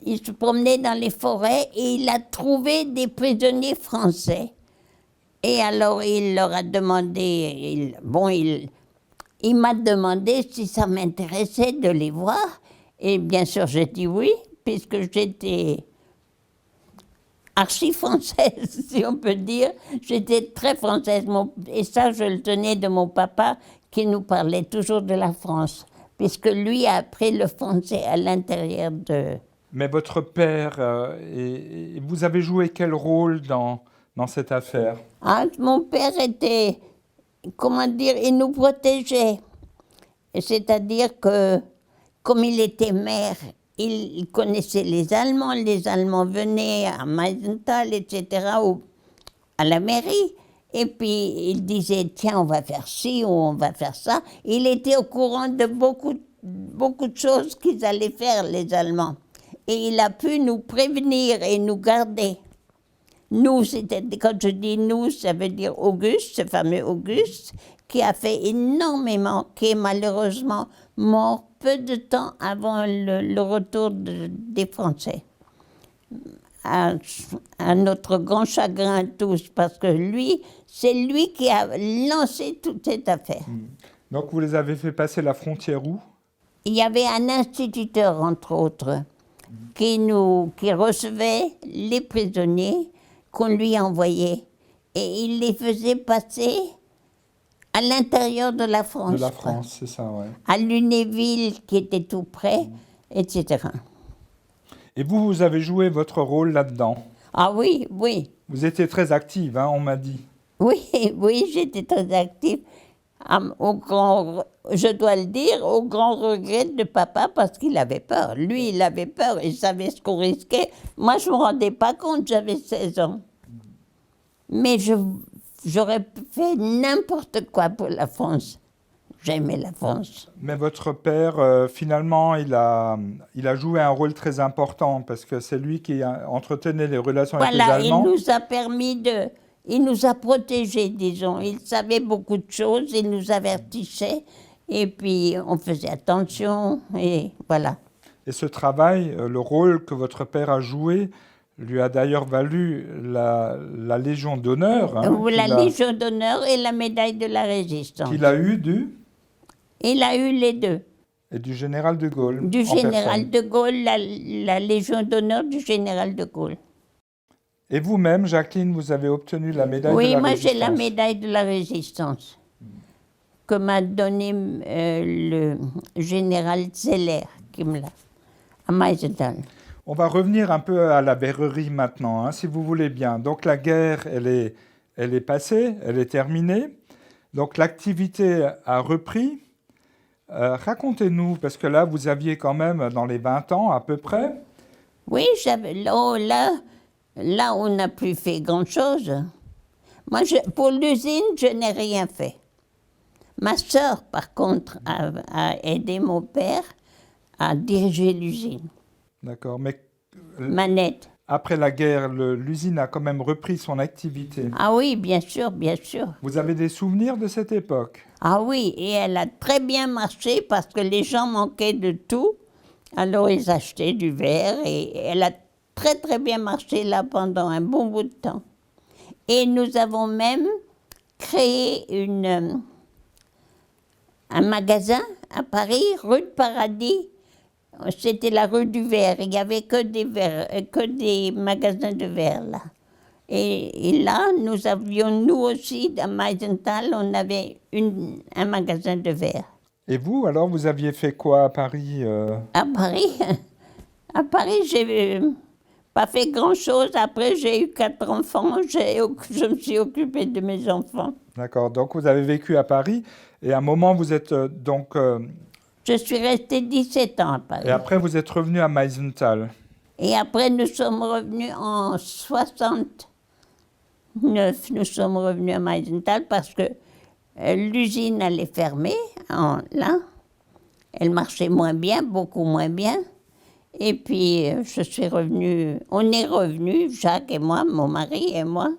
il se promenait dans les forêts, et il a trouvé des prisonniers français. Et alors il leur a demandé, il m'a demandé si ça m'intéressait de les voir. Et bien sûr, j'ai dit oui, puisque j'étais archi-française, si on peut dire. J'étais très française, et ça, je le tenais de mon papa, qui nous parlait toujours de la France, puisque lui a appris le français à l'intérieur de... Mais votre père, vous avez joué quel rôle dans cette affaire? Mon père était, comment dire, il nous protégeait. C'est-à-dire que, comme il était maire, il connaissait les Allemands venaient à Meisenthal, etc., à la mairie, et puis il disait, tiens, on va faire ci ou on va faire ça. Il était au courant de beaucoup de choses qu'ils allaient faire, les Allemands. Et il a pu nous prévenir et nous garder. Nous, quand je dis nous, ça veut dire Auguste, ce fameux Auguste, qui a fait énormément, qui est malheureusement mort peu de temps avant le retour des Français. À notre grand chagrin tous, parce que c'est lui qui a lancé toute cette affaire. Donc vous les avez fait passer la frontière où? Il y avait un instituteur, entre autres, qui recevait les prisonniers, qu'on lui envoyait. Et il les faisait passer à l'intérieur de la France. De la France, c'est ça, ouais. À Lunéville, qui était tout près, etc. Et vous, vous avez joué votre rôle là-dedans? Ah oui, oui. Vous étiez très active, hein, on m'a dit. Oui, oui, j'étais très active. Je dois le dire, au grand regret de papa, parce qu'il avait peur. Lui, il avait peur, il savait ce qu'on risquait. Moi, je ne me rendais pas compte, j'avais 16 ans. Mais j'aurais fait n'importe quoi pour la France. J'aimais la France. Mais votre père, finalement, il a joué un rôle très important, parce que c'est lui qui entretenait les relations avec les Allemands. Il nous a permis il nous a protégés, disons. Il savait beaucoup de choses, il nous avertissait, et puis on faisait attention, et voilà. Et ce travail, le rôle que votre père a joué, lui a d'ailleurs valu la Légion d'honneur. Hein, la Légion d'honneur et la médaille de la Résistance. Qu'il a eu du? Il a eu les deux. Et du général de Gaulle. Du général de Gaulle, la Légion d'honneur du général de Gaulle. Et vous-même, Jacqueline, vous avez obtenu la médaille de la Résistance? Oui, moi j'ai la médaille de la Résistance que m'a donnée le général Zeller, qui me l'a, à Meisenthal. On va revenir un peu à la verrerie maintenant, hein, si vous voulez bien. Donc la guerre, elle est passée, elle est terminée. Donc l'activité a repris. Racontez-nous, parce que là, vous aviez quand même dans les 20 ans à peu près. Oui, là, on n'a plus fait grand-chose. Moi, pour l'usine, je n'ai rien fait. Ma sœur, par contre, a aidé mon père à diriger l'usine. D'accord, mais... Manette. Après la guerre, l'usine a quand même repris son activité. Ah oui, bien sûr, bien sûr. Vous avez des souvenirs de cette époque? Ah oui, et elle a très bien marché parce que les gens manquaient de tout. Alors ils achetaient du verre et elle a très très bien marché là pendant un bon bout de temps. Et nous avons même créé un magasin à Paris, rue de Paradis. C'était la rue du verre. Il n'y avait que des magasins de verre là. Et là, nous avions, nous aussi, à Meisenthal, on avait un magasin de verre. Et vous, alors, vous aviez fait quoi à Paris À Paris, j'ai pas fait grand-chose. Après, j'ai eu 4 enfants. Je me suis occupée de mes enfants. D'accord. Donc, vous avez vécu à Paris. Et à un moment, vous êtes donc... Je suis restée 17 ans à Paris. Et après, vous êtes revenu à Meisenthal. Et après, nous sommes revenus en 69. Nous sommes revenus à Meisenthal parce que l'usine allait fermer. Là, elle marchait moins bien, beaucoup moins bien. Et puis, je suis revenue. On est revenus, Jacques et moi, mon mari et moi.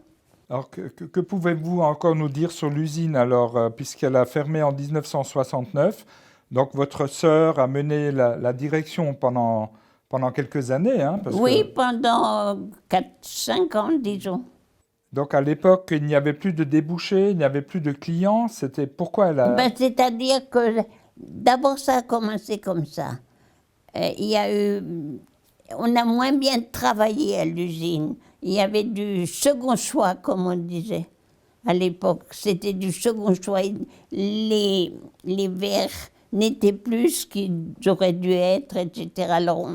Alors, que pouvez-vous encore nous dire sur l'usine, alors, puisqu'elle a fermé en 1969? Donc, votre sœur a mené la direction pendant quelques années, hein, oui, pendant 4-5 ans, disons. Donc, à l'époque, il n'y avait plus de débouchés, il n'y avait plus de clients. C'était pourquoi elle a... C'est-à-dire que, d'abord, ça a commencé comme ça. On a moins bien travaillé à l'usine. Il y avait du second choix, comme on disait. À l'époque, c'était du second choix. Les verres n'étaient plus ce qu'ils auraient dû être, etc. Alors,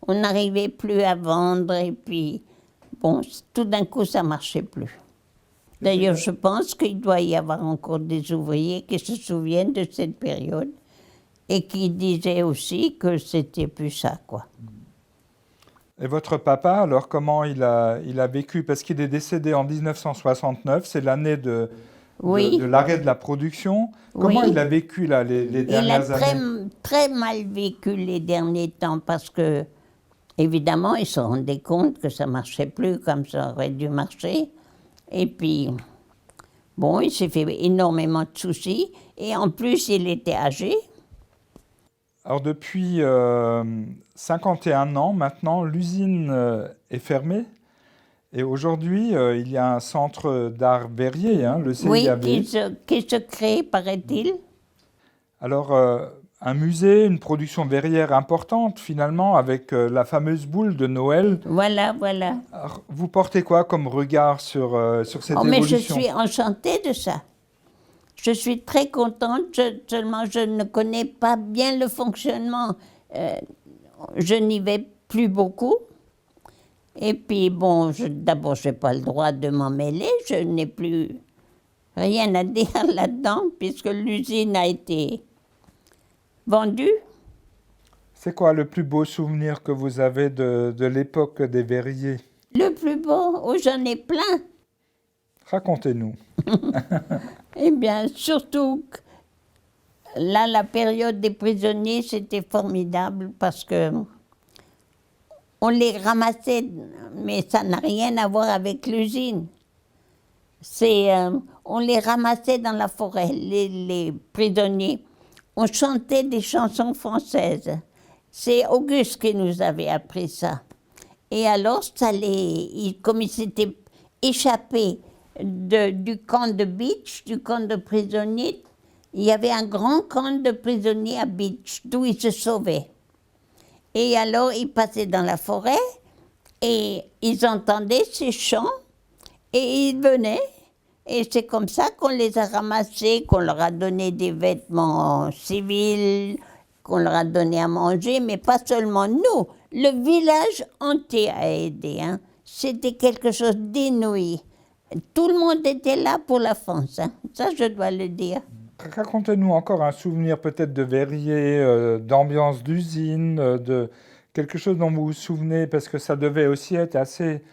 on n'arrivait plus à vendre et puis, bon, tout d'un coup, ça ne marchait plus. D'ailleurs, je pense qu'il doit y avoir encore des ouvriers qui se souviennent de cette période et qui disaient aussi que c'était plus ça, quoi. Et votre papa, alors, comment il a vécu? Parce qu'il est décédé en 1969, c'est l'année de l'arrêt de la production. Comment il a vécu là, les dernières années? Il a très mal vécu les derniers temps parce que, évidemment, il se rendait compte que ça ne marchait plus comme ça aurait dû marcher. Et puis, bon, il s'est fait énormément de soucis. Et en plus, il était âgé. Alors, depuis 51 ans maintenant, l'usine est fermée. Et aujourd'hui, il y a un centre d'art verrier, hein, le CIAV. Oui, qui se crée, paraît-il. Alors, un musée, une production verrière importante finalement, avec la fameuse boule de Noël. Voilà, voilà. Alors, vous portez quoi comme regard sur cette Mais évolution? je suis enchantée de ça. Je suis très contente, seulement je ne connais pas bien le fonctionnement. Je n'y vais plus beaucoup. Et puis, bon, d'abord, je n'ai pas le droit de m'en mêler. Je n'ai plus rien à dire là-dedans, puisque l'usine a été vendue. C'est quoi le plus beau souvenir que vous avez de l'époque des verriers? Le plus beau? Oh, j'en ai plein. Racontez-nous. Eh bien, surtout, là, la période des prisonniers, c'était formidable parce que on les ramassait, mais ça n'a rien à voir avec l'usine. On les ramassait dans la forêt, les prisonniers. On chantait des chansons françaises. C'est Auguste qui nous avait appris ça. Et alors, comme ils s'étaient échappés du camp de Beach, du camp de prisonniers, il y avait un grand camp de prisonniers à Beach, d'où ils se sauvaient. Et alors, ils passaient dans la forêt et ils entendaient ces chants et ils venaient. Et c'est comme ça qu'on les a ramassés, qu'on leur a donné des vêtements civils, qu'on leur a donné à manger, mais pas seulement nous. Le village entier a aidé. Hein. C'était quelque chose d'inouï. Tout le monde était là pour la France. Hein. Ça, je dois le dire. Racontez-nous encore un souvenir peut-être de verrier, d'ambiance d'usine, de quelque chose dont vous vous souvenez, parce que ça devait aussi être assez...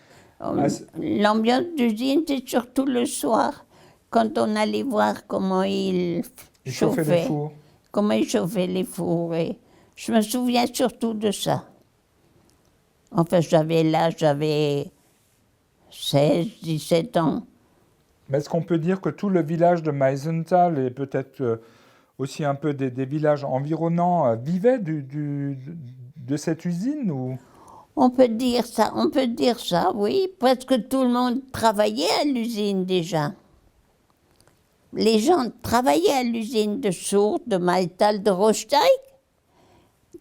L'ambiance d'usine, c'est surtout le soir, quand on allait voir comment ils chauffaient les fours. Comment ils chauffaient les fours. Et je me souviens surtout de ça. Enfin, j'avais 16, 17 ans. Mais est-ce qu'on peut dire que tout le village de Meisenthal et peut-être aussi un peu des villages environnants vivaient de cette usine ou... On peut dire ça, oui. Presque tout le monde travaillait à l'usine déjà. Les gens travaillaient à l'usine de Sourdes, de Meisenthal, de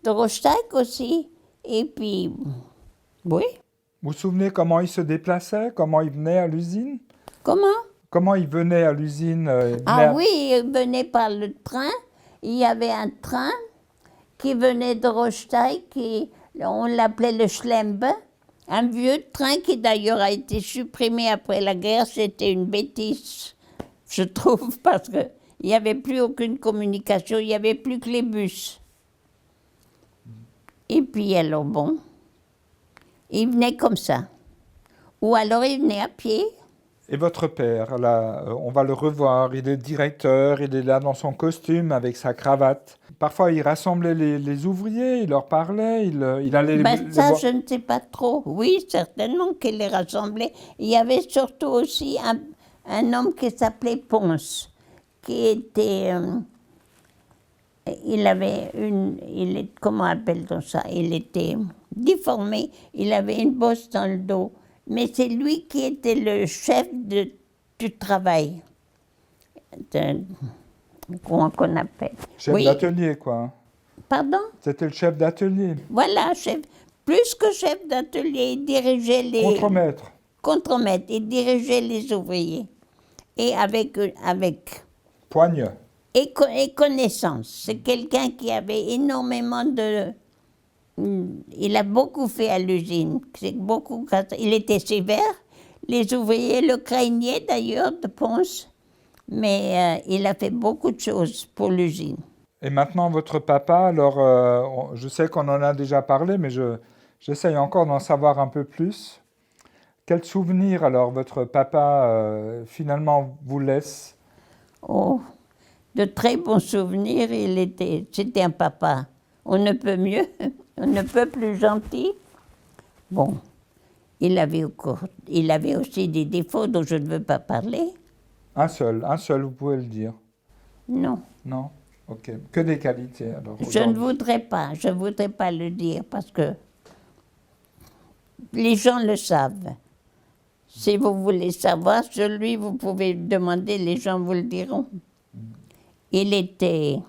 Rostock aussi. Et puis, oui. Vous vous souvenez comment ils se déplaçaient, comment ils venaient à l'usine? Comment ils venaient à l'usine? Oui, ils venaient par le train. Il y avait un train qui venait de Rostock, on l'appelait le Schlembe, un vieux train qui d'ailleurs a été supprimé après la guerre. C'était une bêtise, je trouve, parce qu'il n'y avait plus aucune communication, il n'y avait plus que les bus. Et puis alors bon, ils venaient comme ça. Ou alors ils venaient à pied. Et votre père, là, on va le revoir, il est directeur, il est là dans son costume avec sa cravate. Parfois, il rassemblait les ouvriers, il leur parlait, il allait ça, je ne sais pas trop. Oui, certainement qu'il les rassemblait. Il y avait surtout aussi un homme qui s'appelait Ponce, qui était... comment appelle-t-on ça? Il était déformé, il avait une bosse dans le dos. Mais c'est lui qui était le chef du travail, qu'on appelle. Chef d'atelier, quoi. Pardon? C'était le chef d'atelier. Voilà, plus que chef d'atelier, il dirigeait les... Contremaître. Contremaître, il dirigeait les ouvriers. Et avec poigne. Et connaissance. C'est quelqu'un qui avait énormément de... Il a beaucoup fait à l'usine. Il était sévère. Les ouvriers le craignaient d'ailleurs, de Ponce. Mais il a fait beaucoup de choses pour l'usine. Et maintenant, votre papa, alors, je sais qu'on en a déjà parlé, mais j'essaye encore d'en savoir un peu plus. Quel souvenir, alors, votre papa, finalement, vous laisse? Oh, de très bons souvenirs. C'était un papa. On ne peut mieux. On ne peut plus gentil. Bon, il avait aussi des défauts dont je ne veux pas parler. Un seul, vous pouvez le dire. Non. Non? Ok. Que des qualités, alors. Je ne voudrais pas le dire parce que les gens le savent. Si vous voulez savoir sur lui, vous pouvez demander, les gens vous le diront. Il était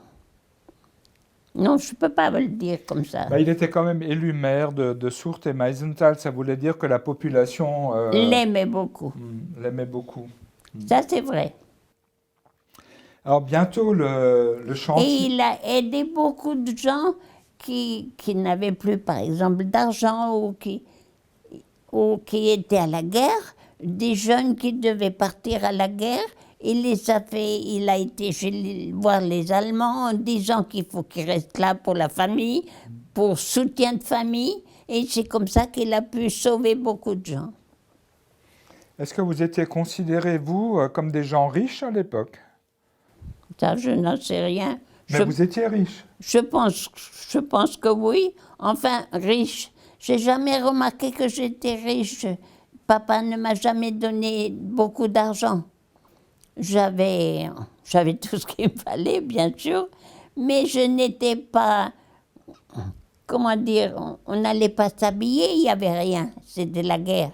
Non, je ne peux pas le dire comme ça. Bah, il était quand même élu maire de Sourth et Meisenthal. Ça voulait dire que la population... l'aimait beaucoup. L'aimait beaucoup. Ça, c'est vrai. Alors, bientôt, le chantier... Et il a aidé beaucoup de gens qui n'avaient plus, par exemple, d'argent ou qui étaient à la guerre. Des jeunes qui devaient partir à la guerre. Il a été voir les Allemands en disant qu'il faut qu'ils restent là pour la famille, pour soutien de famille. Et c'est comme ça qu'il a pu sauver beaucoup de gens. Est-ce que vous étiez considérés, vous, comme des gens riches à l'époque? Ça, je n'en sais rien. Mais vous étiez riche? Je pense que oui. Enfin, riche. J'ai jamais remarqué que j'étais riche. Papa ne m'a jamais donné beaucoup d'argent. J'avais tout ce qu'il me fallait, bien sûr, mais je n'étais pas, comment dire, on n'allait pas s'habiller, il n'y avait rien, c'était la guerre.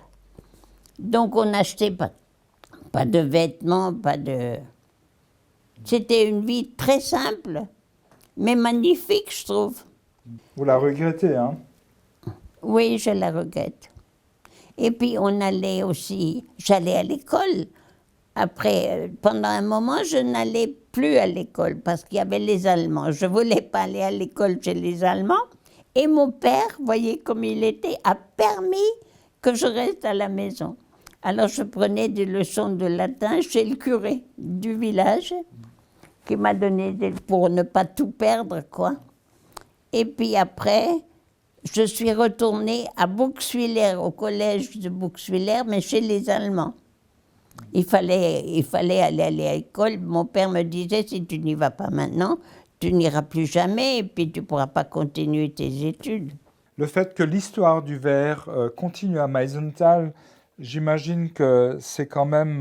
Donc on n'achetait pas de vêtements, C'était une vie très simple, mais magnifique, je trouve. Vous la regrettez, hein? Oui, je la regrette. Et puis on allait aussi, j'allais à l'école. Après, pendant un moment, je n'allais plus à l'école parce qu'il y avait les Allemands. Je ne voulais pas aller à l'école chez les Allemands. Et mon père, voyez comme il était, a permis que je reste à la maison. Alors je prenais des leçons de latin chez le curé du village qui m'a donné pour ne pas tout perdre, quoi. Et puis après, je suis retournée à Bouxwiller, au collège de Bouxwiller, mais chez les Allemands. Il fallait aller à l'école. Mon père me disait, si tu n'y vas pas maintenant, tu n'iras plus jamais et puis tu ne pourras pas continuer tes études. Le fait que l'histoire du verre continue à Meisenthal, j'imagine que c'est quand même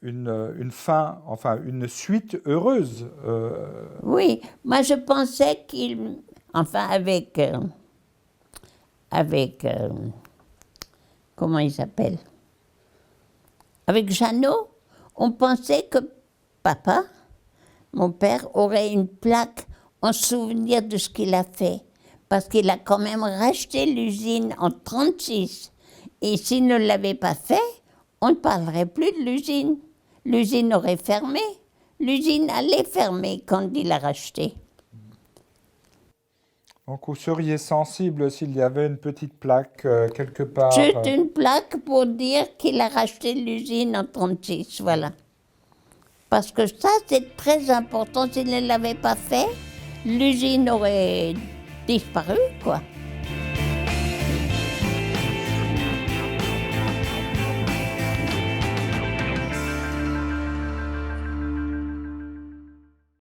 une fin, enfin une suite heureuse. Oui, moi je pensais enfin comment il s'appelle? Avec Jeannot, on pensait que papa, mon père, aurait une plaque en souvenir de ce qu'il a fait. Parce qu'il a quand même racheté l'usine en 1936. Et s'il ne l'avait pas fait, on ne parlerait plus de l'usine. L'usine aurait fermé. L'usine allait fermer quand il a racheté. Donc vous seriez sensible s'il y avait une petite plaque quelque part? Juste une plaque pour dire qu'il a racheté l'usine en 1936, voilà. Parce que ça, c'est très important. S'il ne l'avait pas fait, l'usine aurait disparu, quoi.